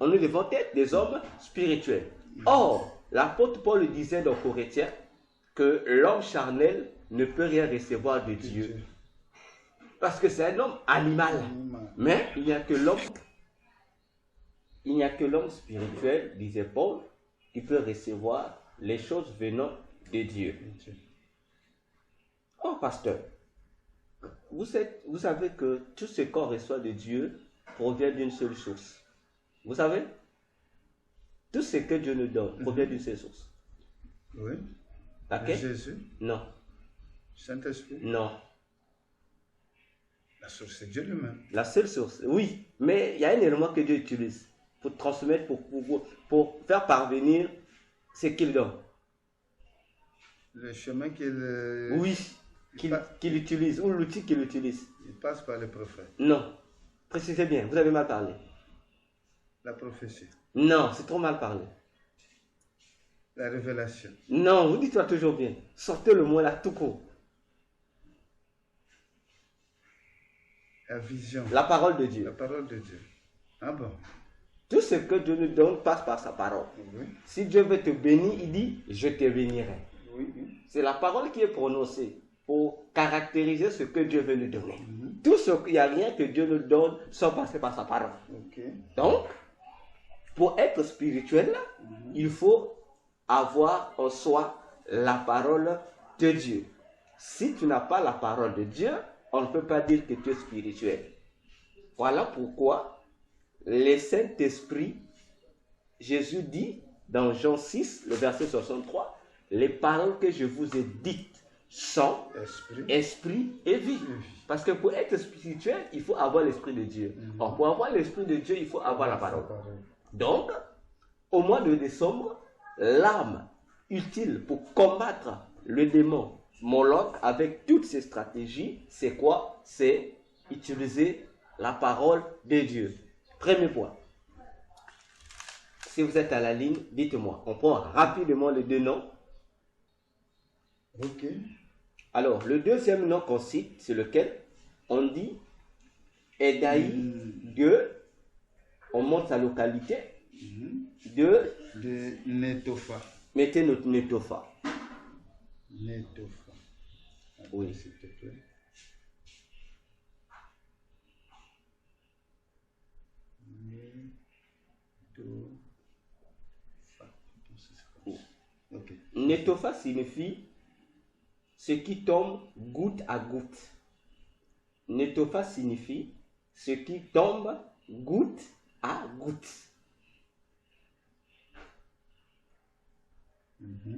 Speaker 2: Nous devons être des hommes spirituels. Or, l'apôtre Paul disait dans Corinthiens que l'homme charnel ne peut rien recevoir de Dieu. Parce que c'est un homme animal. Mais il n'y a que l'homme spirituel, disait Paul, qui peut recevoir les choses venant de Dieu. Oh, pasteur, vous savez que tout ce qu'on reçoit de Dieu provient d'une seule source. Vous savez? Tout ce que Dieu nous donne provient d'une seule source.
Speaker 3: Oui.
Speaker 2: Okay?
Speaker 3: Jésus?
Speaker 2: Non.
Speaker 3: Saint-Esprit?
Speaker 2: Non.
Speaker 3: La source, c'est Dieu lui-même.
Speaker 2: La seule source, oui. Mais il y a un élément que Dieu utilise pour transmettre, pour faire parvenir ce qu'il donne.
Speaker 3: Le chemin qu'il...
Speaker 2: Oui, qu'il utilise, ou l'outil qu'il utilise.
Speaker 3: Il passe par le prophète.
Speaker 2: Non. Précisez bien, vous avez mal parlé.
Speaker 3: La prophétie.
Speaker 2: Non, c'est trop mal parlé.
Speaker 3: La révélation.
Speaker 2: Non, vous dites-toi toujours bien. Sortez le mot là tout court.
Speaker 3: La vision.
Speaker 2: La parole de Dieu.
Speaker 3: La parole de Dieu. Ah bon?
Speaker 2: Tout ce que Dieu nous donne passe par sa parole.
Speaker 3: Oui.
Speaker 2: Si Dieu veut te bénir, il dit, je te bénirai.
Speaker 3: Oui.
Speaker 2: C'est la parole qui est prononcée pour caractériser ce que Dieu veut nous donner. Tout ce qu'il n'y a rien que Dieu nous donne sans passer par sa parole.
Speaker 3: Okay.
Speaker 2: Donc, pour être spirituel, il faut avoir en soi la parole de Dieu. Si tu n'as pas la parole de Dieu, on ne peut pas dire que tu es spirituel. Voilà pourquoi le Saint-Esprit, Jésus dit dans Jean 6, le verset 63, les paroles que je vous ai dites sont esprit et vie. Parce que pour être spirituel, il faut avoir l'Esprit de Dieu. Or, pour avoir l'Esprit de Dieu, il faut avoir la parole. Donc, au mois de décembre, l'arme utile pour combattre le démon Moloch avec toutes ses stratégies, c'est quoi? C'est utiliser la parole de Dieu. Premier point. Si vous êtes à la ligne, dites-moi. On prend rapidement les deux noms.
Speaker 3: Ok.
Speaker 2: Alors, le deuxième nom qu'on cite, c'est lequel? On dit Edaï de, on montre sa localité, de
Speaker 3: Netofa.
Speaker 2: Mettez notre Netofa.
Speaker 3: Netofa.
Speaker 2: Oui.
Speaker 3: S'il te plaît. Okay.
Speaker 2: Netofa signifie ce qui tombe goutte à goutte. Netofa signifie ce qui tombe goutte à goutte.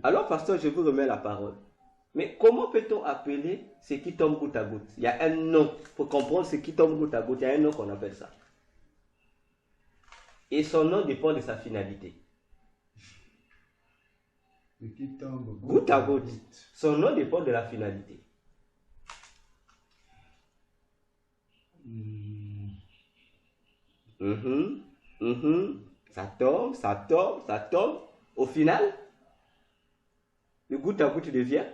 Speaker 2: Alors, pasteur, je vous remets la parole. Mais comment peut-on appeler ce qui tombe goutte à goutte? Il y a un nom. Pour comprendre ce qui tombe goutte à goutte, il y a un nom qu'on appelle ça. Et son nom dépend de sa finalité.
Speaker 3: Ce qui tombe
Speaker 2: Goutte à goutte. Son nom dépend de la finalité. Ça tombe, ça tombe, ça tombe. Au final, le goutte à goutte devient?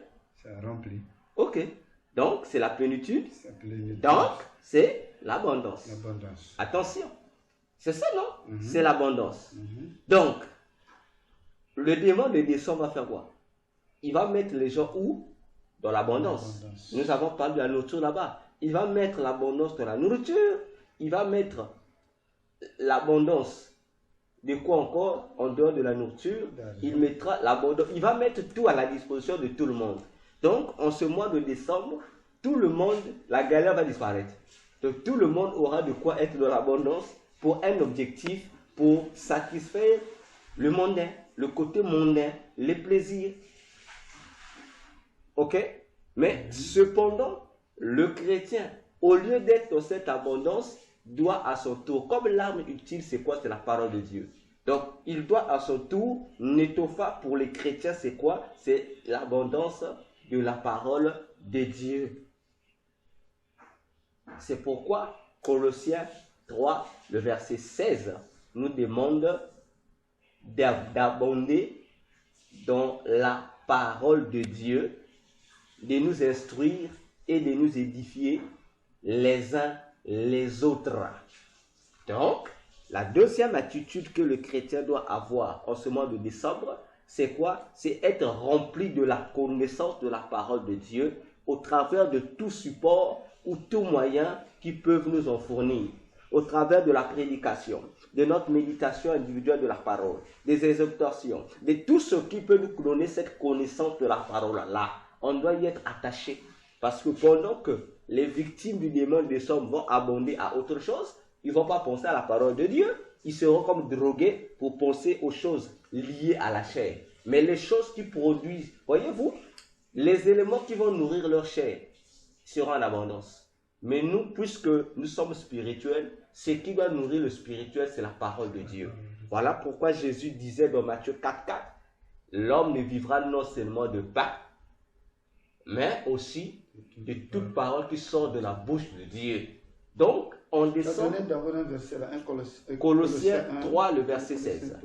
Speaker 3: Ça remplit.
Speaker 2: Ok. Donc, c'est la plénitude.
Speaker 3: plénitude.
Speaker 2: Donc, c'est l'abondance.
Speaker 3: L'abondance.
Speaker 2: Attention. C'est ça, non? C'est l'abondance. Donc, le démon de décembre va faire quoi? Il va mettre les gens où? Dans l'abondance. Nous avons parlé de la nourriture là-bas. Il va mettre l'abondance dans la nourriture. Il va mettre l'abondance de quoi encore? En dehors de la nourriture. Il mettra l'abondance. Il va mettre tout à la disposition de tout le monde. Donc, en ce mois de décembre, tout le monde, la galère va disparaître. Donc, tout le monde aura de quoi être dans l'abondance pour un objectif, pour satisfaire le mondain, le côté mondain, les plaisirs. Ok? Mais cependant, le chrétien, au lieu d'être dans cette abondance, doit à son tour, comme l'arme utile, c'est quoi? C'est la parole de Dieu. Donc, il doit à son tour, Netofa pour les chrétiens, c'est quoi? C'est l'abondance de la parole de Dieu. C'est pourquoi Colossiens 3, le verset 16, nous demande d'abonder dans la parole de Dieu, de nous instruire et de nous édifier les uns les autres. Donc, la deuxième attitude que le chrétien doit avoir en ce mois de décembre, c'est quoi? C'est être rempli de la connaissance de la parole de Dieu au travers de tout support ou tout moyen qui peuvent nous en fournir, au travers de la prédication, de notre méditation individuelle de la parole, des exhortations, de tout ce qui peut nous donner cette connaissance de la parole-là. On doit y être attaché. Parce que pendant que les victimes du démon de décembre vont abonder à autre chose, ils ne vont pas penser à la parole de Dieu. Ils seront comme drogués pour penser aux choses liées à la chair. Mais les choses qui produisent, voyez-vous, les éléments qui vont nourrir leur chair seront en abondance. Mais nous, puisque nous sommes spirituels, ce qui va nourrir le spirituel, c'est la parole de Dieu. Voilà pourquoi Jésus disait dans Matthieu 4,4, l'homme ne vivra non seulement de pain, mais aussi de toute parole qui sort de la bouche de Dieu. Donc, on descend. Colossiens 3, le verset 16.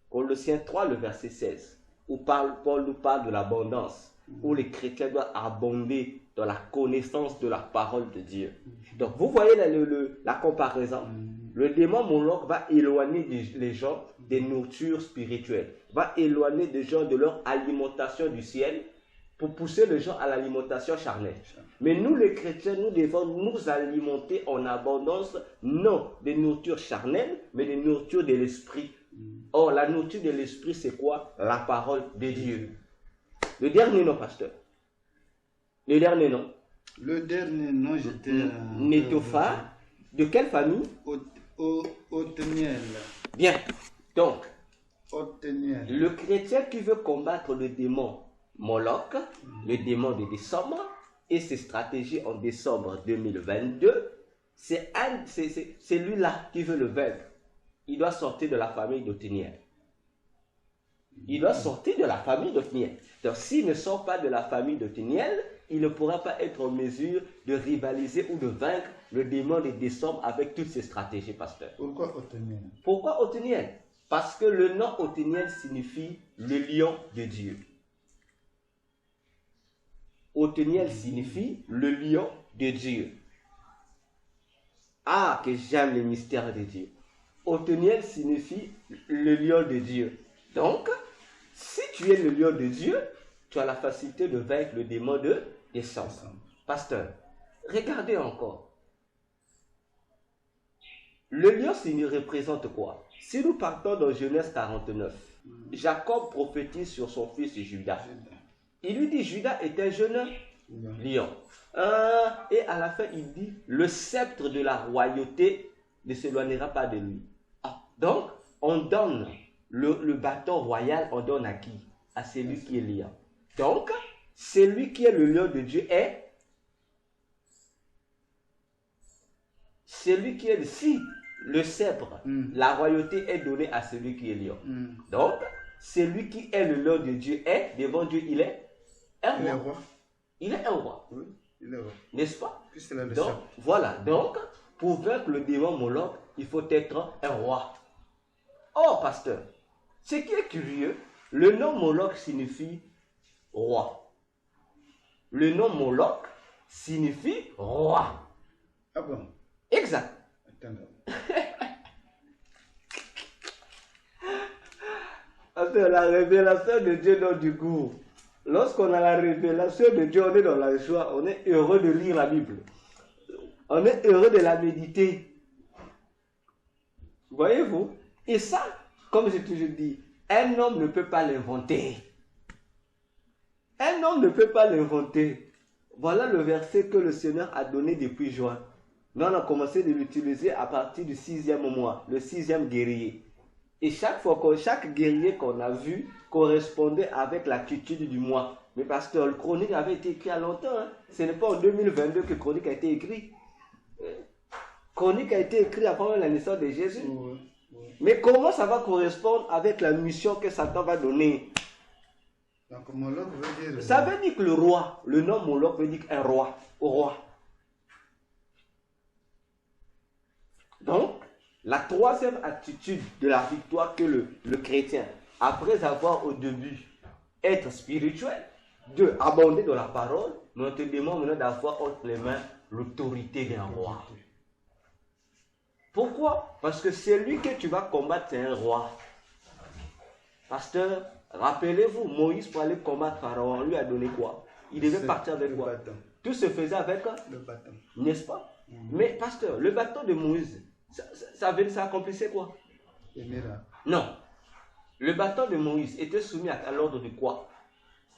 Speaker 2: Colossiens 3, le verset 16. Où Paul nous parle de l'abondance, où les chrétiens doivent abonder dans la connaissance de la parole de Dieu. Donc, vous voyez la comparaison. Le démon Moloch va éloigner les gens des nourritures spirituelles, va éloigner des gens de leur alimentation du ciel pour pousser les gens à l'alimentation charnelle. Mais nous, les chrétiens, nous devons nous alimenter en abondance, non des nourritures charnelles, mais des nourritures de l'esprit. Or, la nourriture de l'esprit, c'est quoi? La parole de Dieu. Le dernier nom, pasteur. Le dernier nom.
Speaker 3: Le dernier nom, j'étais...
Speaker 2: Nétophar. De quelle famille?
Speaker 3: Othniel.
Speaker 2: Bien. Donc,
Speaker 3: Othniel.
Speaker 2: Le chrétien qui veut combattre le démon Moloch, le démon de décembre, et ses stratégies en décembre 2022, c'est lui-là qui veut le vaincre. Il doit sortir de la famille d'Othniel. Il doit sortir de la famille d'Othniel. Donc, s'il ne sort pas de la famille d'Othniel, il ne pourra pas être en mesure de rivaliser ou de vaincre le démon de décembre avec toutes ses stratégies, pasteur.
Speaker 3: Pourquoi Othniel?
Speaker 2: Pourquoi Othniel? Parce que le nom Othniel signifie le lion de Dieu. Othniel signifie le lion de Dieu. Ah, que j'aime les mystères de Dieu. Othniel signifie le lion de Dieu. Donc, si tu es le lion de Dieu, tu as la facilité de vaincre le démon de décembre. Pasteur, regardez encore. Le lion représente quoi? Si nous partons dans Genèse 49, Jacob prophétise sur son fils Judas. Il lui dit, Judas est un jeune lion. Et à la fin, il dit, le sceptre de la royauté ne s'éloignera pas de lui. Donc, on donne le bâton royal, on donne à qui? À celui qui est lion. Donc, celui qui est le lion de Dieu est celui qui est si le sceptre, la royauté est donnée à celui qui est lion. Donc, celui qui est le lion de Dieu est, devant Dieu, il est un roi. Il est un roi.
Speaker 3: Oui, il est roi.
Speaker 2: N'est-ce pas?
Speaker 3: Donc,
Speaker 2: voilà. Donc, pour vaincre le démon Moloch, il faut être un roi. Or, pasteur, ce qui est curieux, le nom Moloch signifie roi. Le nom Moloch signifie roi.
Speaker 3: Ah bon?
Speaker 2: Exact.
Speaker 3: Attends.
Speaker 2: Pasteur, la révélation de Dieu donne du goût. Lorsqu'on a la révélation de Dieu, on est dans la joie, on est heureux de lire la Bible. On est heureux de la méditer. Voyez-vous? Et ça, comme j'ai toujours dit, un homme ne peut pas l'inventer. Un homme ne peut pas l'inventer. Voilà le verset que le Seigneur a donné depuis juin. Nous, on a commencé de l'utiliser à partir du 6e mois, le 6e guerrier. Et chaque fois chaque guerrier qu'on a vu correspondait avec l'attitude du mois. Mais parce que le Chronique avait été écrit à longtemps. Hein. Ce n'est pas en 2022 que Chronique a été écrit. Chronique a été écrit avant la naissance de Jésus. Mais comment ça va correspondre avec la mission que Satan va donner?
Speaker 3: Donc Moloch veut dire...
Speaker 2: Ça veut dire que le roi, le nom Moloch veut dire un roi, au roi. Donc, la troisième attitude de la victoire que le chrétien, après avoir au début être spirituel, de abonder dans la parole, nous te demandons maintenant d'avoir entre les mains l'autorité d'un roi. Pourquoi? Parce que celui que tu vas combattre, c'est un roi. Pasteur, rappelez-vous, Moïse pour aller combattre Pharaon, on lui a donné quoi? Il devait partir avec quoi?
Speaker 3: Bâton.
Speaker 2: Tout se faisait avec
Speaker 3: le bâton.
Speaker 2: N'est-ce pas? Mais pasteur, le bâton de Moïse, ça accomplissait quoi?
Speaker 3: Les miracles.
Speaker 2: Non. Le bâton de Moïse était soumis à l'ordre de quoi?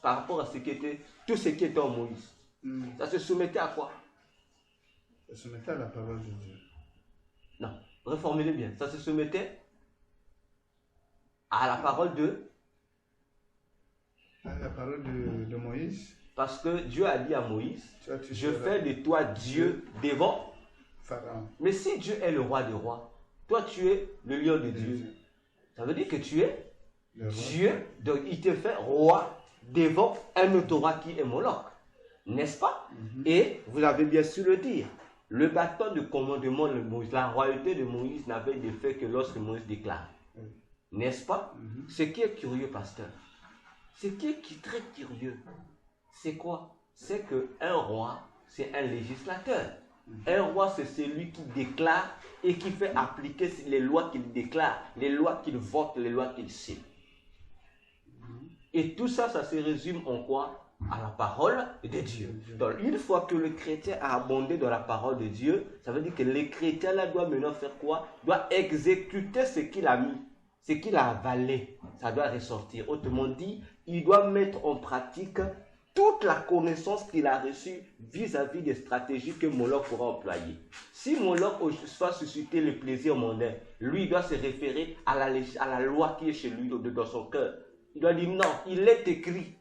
Speaker 2: Par rapport à tout ce qui était en Moïse. Ça se soumettait à quoi?
Speaker 3: Ça se soumettait à la parole de Dieu.
Speaker 2: Non. Reformulez bien. Ça se soumettait à la parole de...
Speaker 3: À la parole de Moïse.
Speaker 2: Parce que Dieu a dit à Moïse, je fais de toi Dieu devant
Speaker 3: Pharaon. Mais
Speaker 2: si Dieu est le roi des rois, toi tu es le lion de Dieu. Ça veut dire que tu es Dieu, donc il te fait roi devant un autre roi qui est Moloch. n'est-ce pas? Et vous avez bien su le dire. Le bâton de commandement de Moïse, la royauté de Moïse n'avait d'effet que lorsque Moïse déclare. N'est-ce pas? Ce qui est curieux, pasteur, ce qui est très curieux, c'est quoi? C'est qu'un roi, c'est un législateur. Un roi, c'est celui qui déclare et qui fait appliquer les lois qu'il déclare, les lois qu'il vote, les lois qu'il signe. Et tout ça, ça se résume en quoi? À la parole de Dieu. Donc, une fois que le chrétien a abondé dans la parole de Dieu, ça veut dire que le chrétien là doit maintenant faire quoi? Doit exécuter ce qu'il a mis, ce qu'il a avalé. Ça doit ressortir. Autrement dit, il doit mettre en pratique toute la connaissance qu'il a reçue vis-à-vis des stratégies que Moloch pourra employer. Si Moloch va susciter le plaisir mondain, lui doit se référer à la loi qui est chez lui, dans son cœur. Il doit dire non, il est écrit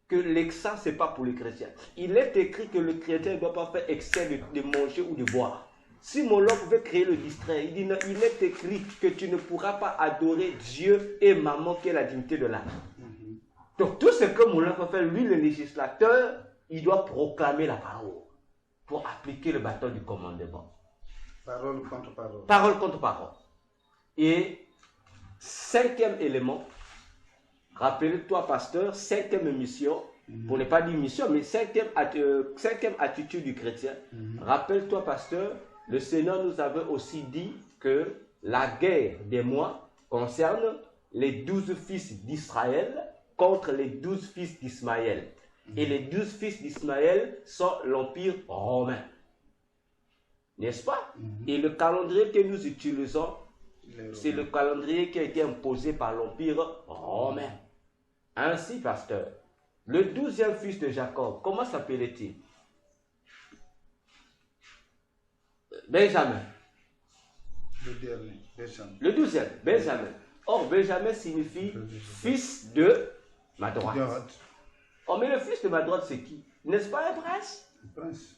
Speaker 2: que l'excès, ce n'est pas pour les chrétiens. Il est écrit que le chrétien ne doit pas faire excès de manger ou de boire. Si Moloch veut créer le distrait, il dit non, il est écrit que tu ne pourras pas adorer Dieu et maman qui est la dignité de l'âme. Donc tout ce que Moloch va faire, lui le législateur, il doit proclamer la parole pour appliquer le bâton du commandement.
Speaker 3: Parole contre parole.
Speaker 2: Parole contre parole. Et cinquième élément, rappelle-toi, pasteur, cinquième mission, pour ne pas dire mission, mais cinquième attitude du chrétien. Rappelle-toi, pasteur, le Seigneur nous avait aussi dit que la guerre des mois concerne les 12 fils d'Israël contre les 12 fils d'Ismaël. Et les 12 fils d'Ismaël sont l'Empire romain. N'est-ce pas? Et le calendrier que nous utilisons, c'est le calendrier qui a été imposé par l'Empire romain. Ainsi, pasteur, le 12e fils de Jacob, comment s'appelait-il? Benjamin.
Speaker 3: Le dernier, Benjamin.
Speaker 2: Le 12e, Benjamin. Or, Benjamin signifie fils de ma droite. Oh, mais le fils de ma droite, c'est qui? N'est-ce pas un prince?
Speaker 3: Un prince.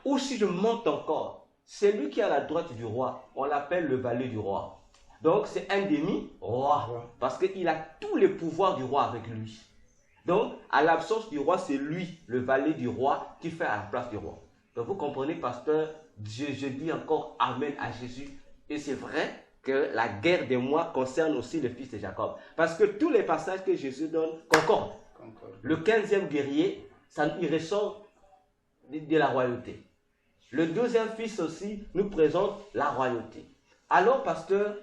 Speaker 2: Ou si je monte encore, celui qui est à la droite du roi, on l'appelle le valet du roi. Donc, c'est un demi-roi, parce qu'il a tous les pouvoirs du roi avec lui. Donc, à l'absence du roi, c'est lui, le valet du roi, qui fait à la place du roi. Donc, vous comprenez, pasteur, je dis encore Amen à Jésus. Et c'est vrai que la guerre des mois concerne aussi le fils de Jacob. Parce que tous les passages que Jésus donne concordent. Le 15e guerrier, il ressort de la royauté. Le 12e fils aussi nous présente la royauté. Alors, pasteur,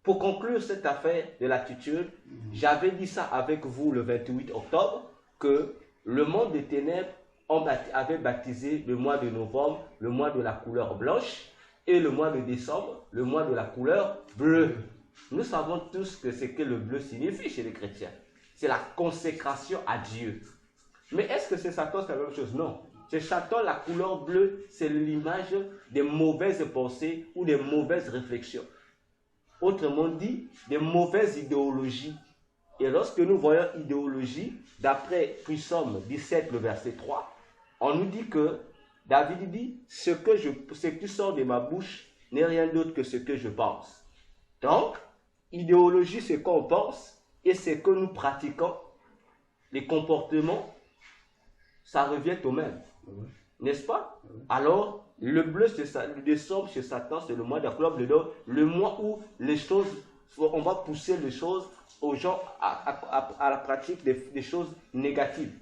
Speaker 2: pour conclure cette affaire de l'attitude, j'avais dit ça avec vous le 28 octobre, que le monde des ténèbres avait baptisé le mois de novembre, le mois de la couleur blanche, et le mois de décembre, le mois de la couleur bleue. Nous savons tous que ce que le bleu signifie chez les chrétiens. C'est la consécration à Dieu. Mais est-ce que c'est Satan, c'est la même chose? Non. Chez Satan, la couleur bleue, c'est l'image des mauvaises pensées ou des mauvaises réflexions. Autrement dit, des mauvaises idéologies. Et lorsque nous voyons idéologie, d'après Psaume 17, le verset 3, on nous dit que David dit, ce qui sort de ma bouche n'est rien d'autre que ce que je pense. Donc, idéologie, c'est qu'on pense et c'est que nous pratiquons. Les comportements, ça revient au même. N'est-ce pas? Alors, le bleu, le décembre chez Satan, c'est le mois de la couleur bleue, le mois où les choses, on va pousser les choses aux gens à la pratique des choses négatives.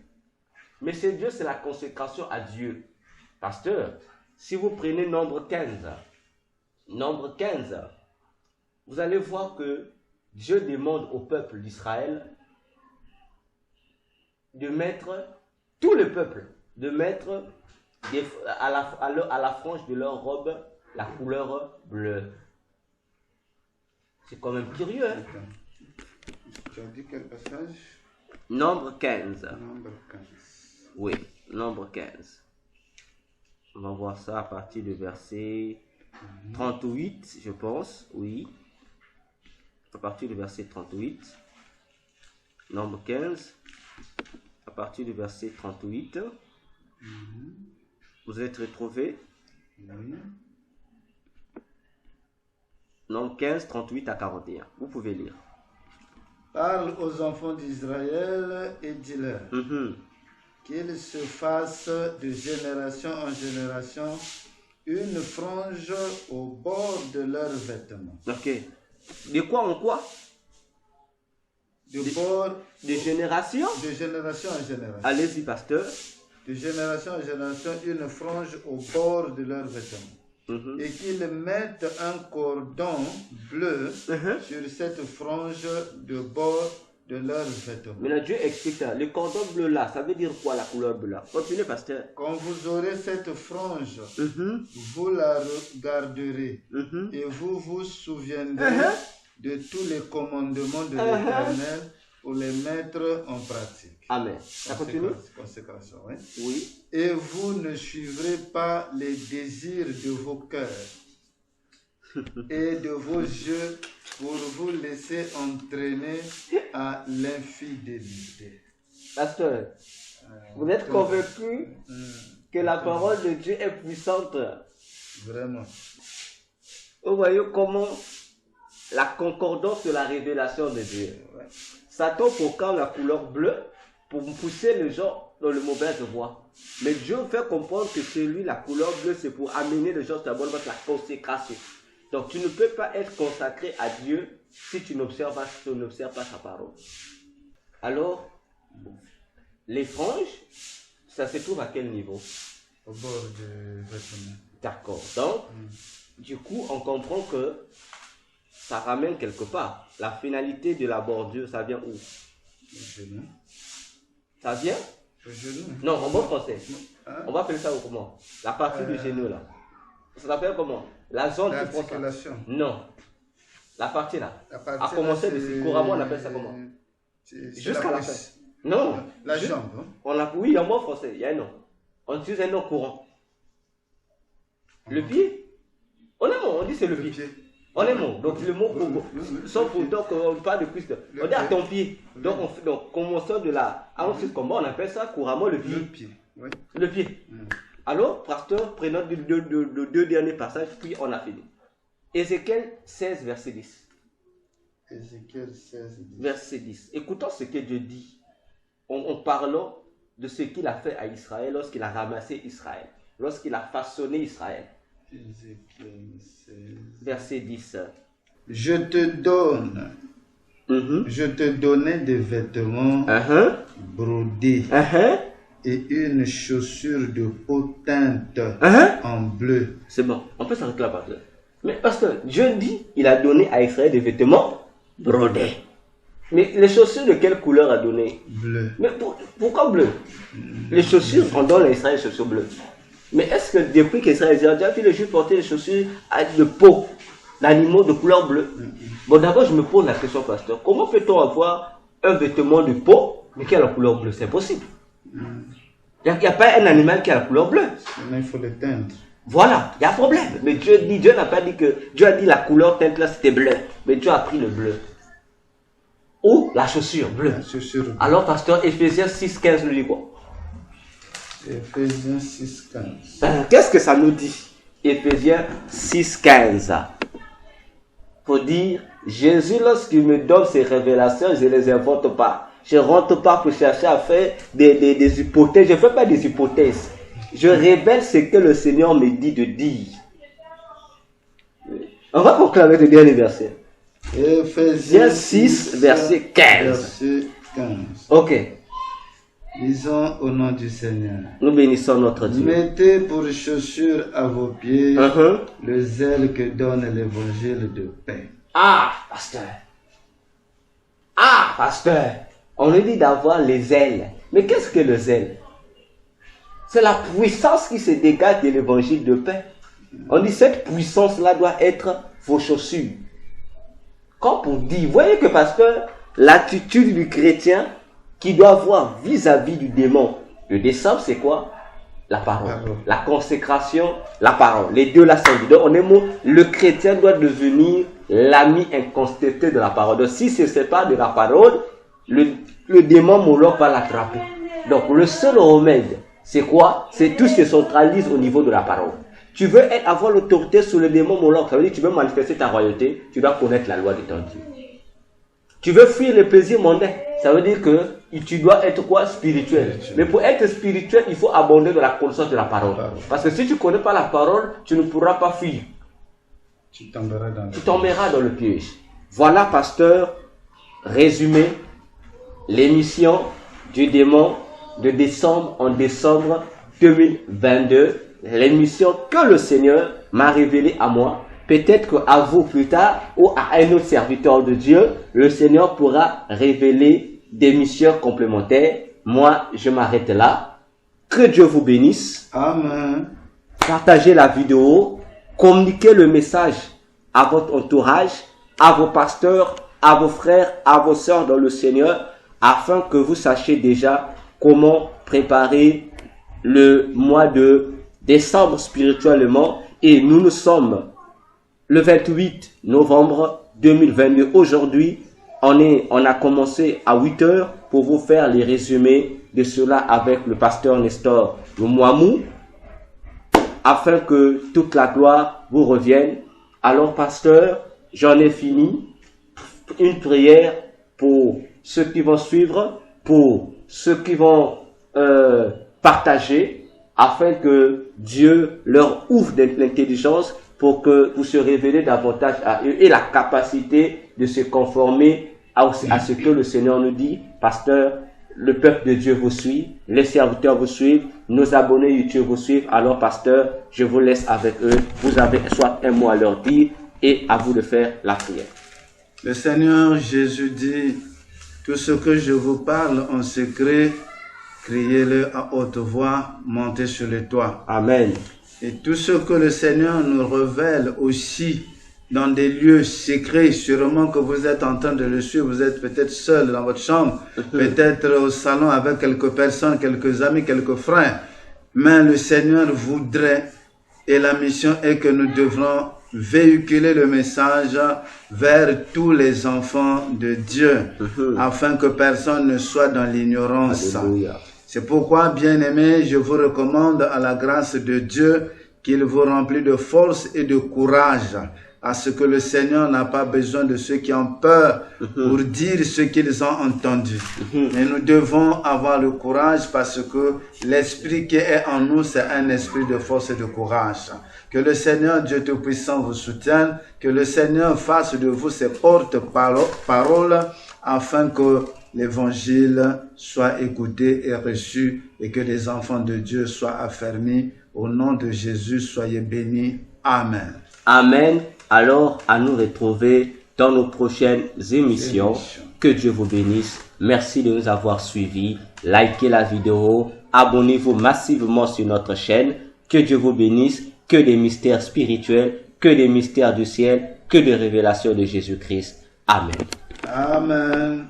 Speaker 2: Mais c'est Dieu, c'est la consécration à Dieu. Pasteur, si vous prenez nombre 15, vous allez voir que Dieu demande au peuple d'Israël de mettre, tout le peuple, de mettre à la frange de leur robe la couleur bleue. C'est quand même curieux, hein?
Speaker 3: Tu as dit quel passage?
Speaker 2: Nombre 15.
Speaker 3: Nombre 15.
Speaker 2: Oui, nombre 15. On va voir ça à partir du verset 38, je pense, oui. À partir du verset 38. Nombre 15. À partir du verset 38. Vous êtes retrouvés?
Speaker 3: Oui.
Speaker 2: Nombre 15, 38 à 41. Vous pouvez lire.
Speaker 3: Parle aux enfants d'Israël et dis-leur. Qu'ils se fassent de génération en génération une frange au bord de leurs vêtements.
Speaker 2: Ok. De quoi en quoi?
Speaker 3: De génération
Speaker 2: en génération.
Speaker 3: Allez-y,
Speaker 2: pasteur.
Speaker 3: De génération en génération, une frange au bord de leurs vêtements. Et qu'ils mettent un cordon bleu sur cette frange de bord de leurs vêtements.
Speaker 2: Maintenant, Dieu explique ça. Le cordon bleu là, ça veut dire quoi, la couleur bleue là? Continuez, pasteur.
Speaker 3: Quand vous aurez cette frange, vous la regarderez et vous vous souviendrez de tous les commandements de l'Éternel pour les mettre en pratique.
Speaker 2: Amen. Ça continue?
Speaker 3: Consécration, oui.
Speaker 2: Oui.
Speaker 3: Et vous ne suivrez pas les désirs de vos cœurs et de vos yeux pour vous laisser entraîner à l'infidélité.
Speaker 2: Pasteur, vous êtes convaincu que la parole de Dieu est puissante?
Speaker 3: Vraiment.
Speaker 2: Vous voyez comment la concordance de la révélation de Dieu. Satan proclame la couleur bleue pour pousser les gens dans le mauvaise voie. Mais Dieu fait comprendre que chez lui, la couleur bleue, c'est pour amener les gens d'abord vers la consécration. Donc, tu ne peux pas être consacré à Dieu si tu n'observes pas sa parole. Alors, les franges, ça se trouve à quel niveau?
Speaker 3: Au bord du vêtement.
Speaker 2: D'accord. Donc, du coup, on comprend que ça ramène quelque part. La finalité de la bordure, ça vient où?
Speaker 3: Le genou.
Speaker 2: Ça vient?
Speaker 3: Le genou.
Speaker 2: Non, en bon français. On va appeler ça comment? La partie du genou là. Ça s'appelle comment? La zone qui prend ça. Non. La partie là. À commencer de couramment, on appelle ça comment? Jusqu'à la fin. Non.
Speaker 3: La jambe.
Speaker 2: Oui, en bon français, il y a un nom. On utilise un nom courant. Le pied? On dit c'est le pied. On est bon. Donc le mot sauf pourtant qu'on parle de Christ. On dit à ton pied. Donc commençons de là. Ensuite, comment on appelle ça couramment le pied?
Speaker 3: Le pied. Oui.
Speaker 2: Le pied. Alors, pasteur, prenons les deux derniers passages, puis on a fini. Ézéchiel 16, verset 10.
Speaker 3: Ézéchiel 16, 10.
Speaker 2: Verset 10. Écoutons ce que Dieu dit en parlant de ce qu'il a fait à Israël lorsqu'il a ramassé Israël, lorsqu'il a façonné Israël.
Speaker 3: Ézéchiel 16.
Speaker 2: Verset 10.
Speaker 3: Je te donnais des vêtements brodés et une chaussure de peau teinte en bleu.
Speaker 2: C'est bon, on peut s'arrêter là, pasteur. Mais pasteur, Dieu dit, il a donné à Israël des vêtements brodés. Mais les chaussures de quelle couleur a donné?
Speaker 3: Bleu.
Speaker 2: Mais pourquoi bleu? Les chaussures, on donne à Israël des chaussures bleues. Mais est-ce que depuis qu'Israël a déjà vu les Juifs porter des chaussures de peau d'animaux de couleur bleue? Bon, d'abord, je me pose la question, pasteur. Comment peut-on avoir un vêtement de peau mais qui a la couleur bleue? C'est impossible. Il n'y a pas un animal qui a la couleur bleue.
Speaker 3: Mais il faut le teindre.
Speaker 2: Voilà, il y a un problème. Mais Dieu n'a pas dit que... Dieu a dit la couleur teinte là, c'était bleu. Mais Dieu a pris le bleu. Ou la chaussure bleue.
Speaker 3: La chaussure bleue.
Speaker 2: Alors, pasteur, Ephésiens 6,15 nous dit quoi?
Speaker 3: Ephésiens 6,15.
Speaker 2: Qu'est-ce que ça nous dit? Ephésiens 6,15. Faut dire, Jésus, lorsqu'il me donne ses révélations, je ne les invente pas. Je ne rentre pas pour chercher à faire des hypothèses. Je ne fais pas des hypothèses. Je révèle ce que le Seigneur me dit de dire. On va proclamer le dernier verset.
Speaker 3: Ephésiens
Speaker 2: 6, verset 15.
Speaker 3: Verset 15.
Speaker 2: Ok.
Speaker 3: Lisons au nom du Seigneur.
Speaker 2: Nous bénissons notre Dieu.
Speaker 3: Mettez pour chaussure à vos pieds le zèle que donne l'évangile de paix.
Speaker 2: Ah, pasteur. On nous dit d'avoir les ailes. Mais qu'est-ce que le zèle? C'est la puissance qui se dégage de l'évangile de paix. On dit cette puissance-là doit être vos chaussures. Comme pour dire, voyez que pasteur, l'attitude du chrétien qui doit avoir vis-à-vis du démon. Le décembre, c'est quoi? La parole. La consécration, la parole. Les deux là sont donc on est mot, le chrétien doit devenir l'ami incontesté de la parole. Donc si ce n'est pas de la parole, le démon Moloch va l'attraper. Donc le seul remède, c'est quoi? C'est tout se centralise au niveau de la parole. Tu veux avoir l'autorité sur le démon Moloch, ça veut dire que tu veux manifester ta royauté, tu dois connaître la loi de ton Dieu. Tu veux fuir le plaisir mondain, ça veut dire que tu dois être quoi? Spirituel. Mais pour être spirituel, il faut abonder de la connaissance de la parole. Parce que si tu ne connais pas la parole, tu ne pourras pas fuir.
Speaker 3: Tu tomberas
Speaker 2: dans le piège. Voilà, pasteur, résumé, l'émission du démon de décembre en décembre 2022. L'émission que le Seigneur m'a révélée à moi. Peut-être qu'à vous plus tard ou à un autre serviteur de Dieu, le Seigneur pourra révéler des missions complémentaires. Moi, je m'arrête là. Que Dieu vous bénisse.
Speaker 3: Amen.
Speaker 2: Partagez la vidéo. Communiquez le message à votre entourage, à vos pasteurs, à vos frères, à vos sœurs dans le Seigneur, afin que vous sachiez déjà comment préparer le mois de décembre spirituellement. Et nous sommes le 28 novembre 2022. Aujourd'hui, on a commencé à 8 heures pour vous faire les résumés de cela avec le pasteur Nestor Mouamou, afin que toute la gloire vous revienne. Alors, pasteur, j'en ai fini. Une prière pour ceux qui vont suivre, pour ceux qui vont partager, afin que Dieu leur ouvre de l'intelligence pour que vous se révélez davantage à eux et la capacité de se conformer à ce que le Seigneur nous dit. Pasteur, le peuple de Dieu vous suit, les serviteurs vous suivent, nos abonnés YouTube vous suivent. Alors, pasteur, je vous laisse avec eux. Vous avez soit un mot à leur dire et à vous de faire la prière.
Speaker 3: Le Seigneur Jésus dit, tout ce que je vous parle en secret, criez-le à haute voix, montez sur les toits.
Speaker 2: Amen.
Speaker 3: Et tout ce que le Seigneur nous révèle aussi dans des lieux secrets, sûrement que vous êtes en train de le suivre, vous êtes peut-être seul dans votre chambre, peut-être au salon avec quelques personnes, quelques amis, quelques frères, mais le Seigneur voudrait, et la mission est que nous devrons véhiculer le message vers tous les enfants de Dieu, afin que personne ne soit dans l'ignorance. C'est pourquoi, bien-aimés, je vous recommande à la grâce de Dieu qu'il vous remplit de force et de courage, à ce que le Seigneur n'a pas besoin de ceux qui ont peur pour dire ce qu'ils ont entendu. Mais nous devons avoir le courage parce que l'esprit qui est en nous, c'est un esprit de force et de courage. Que le Seigneur Dieu Tout-Puissant vous soutienne, que le Seigneur fasse de vous ses porte-paroles afin que l'évangile soit écouté et reçu et que les enfants de Dieu soient affermis. Au nom de Jésus, soyez bénis. Amen.
Speaker 2: Amen. Alors, à nous retrouver dans nos prochaines émissions. Que Dieu vous bénisse. Merci de nous avoir suivis. Likez la vidéo. Abonnez-vous massivement sur notre chaîne. Que Dieu vous bénisse. Que des mystères spirituels, que des mystères du ciel, que des révélations de Jésus-Christ. Amen.
Speaker 3: Amen.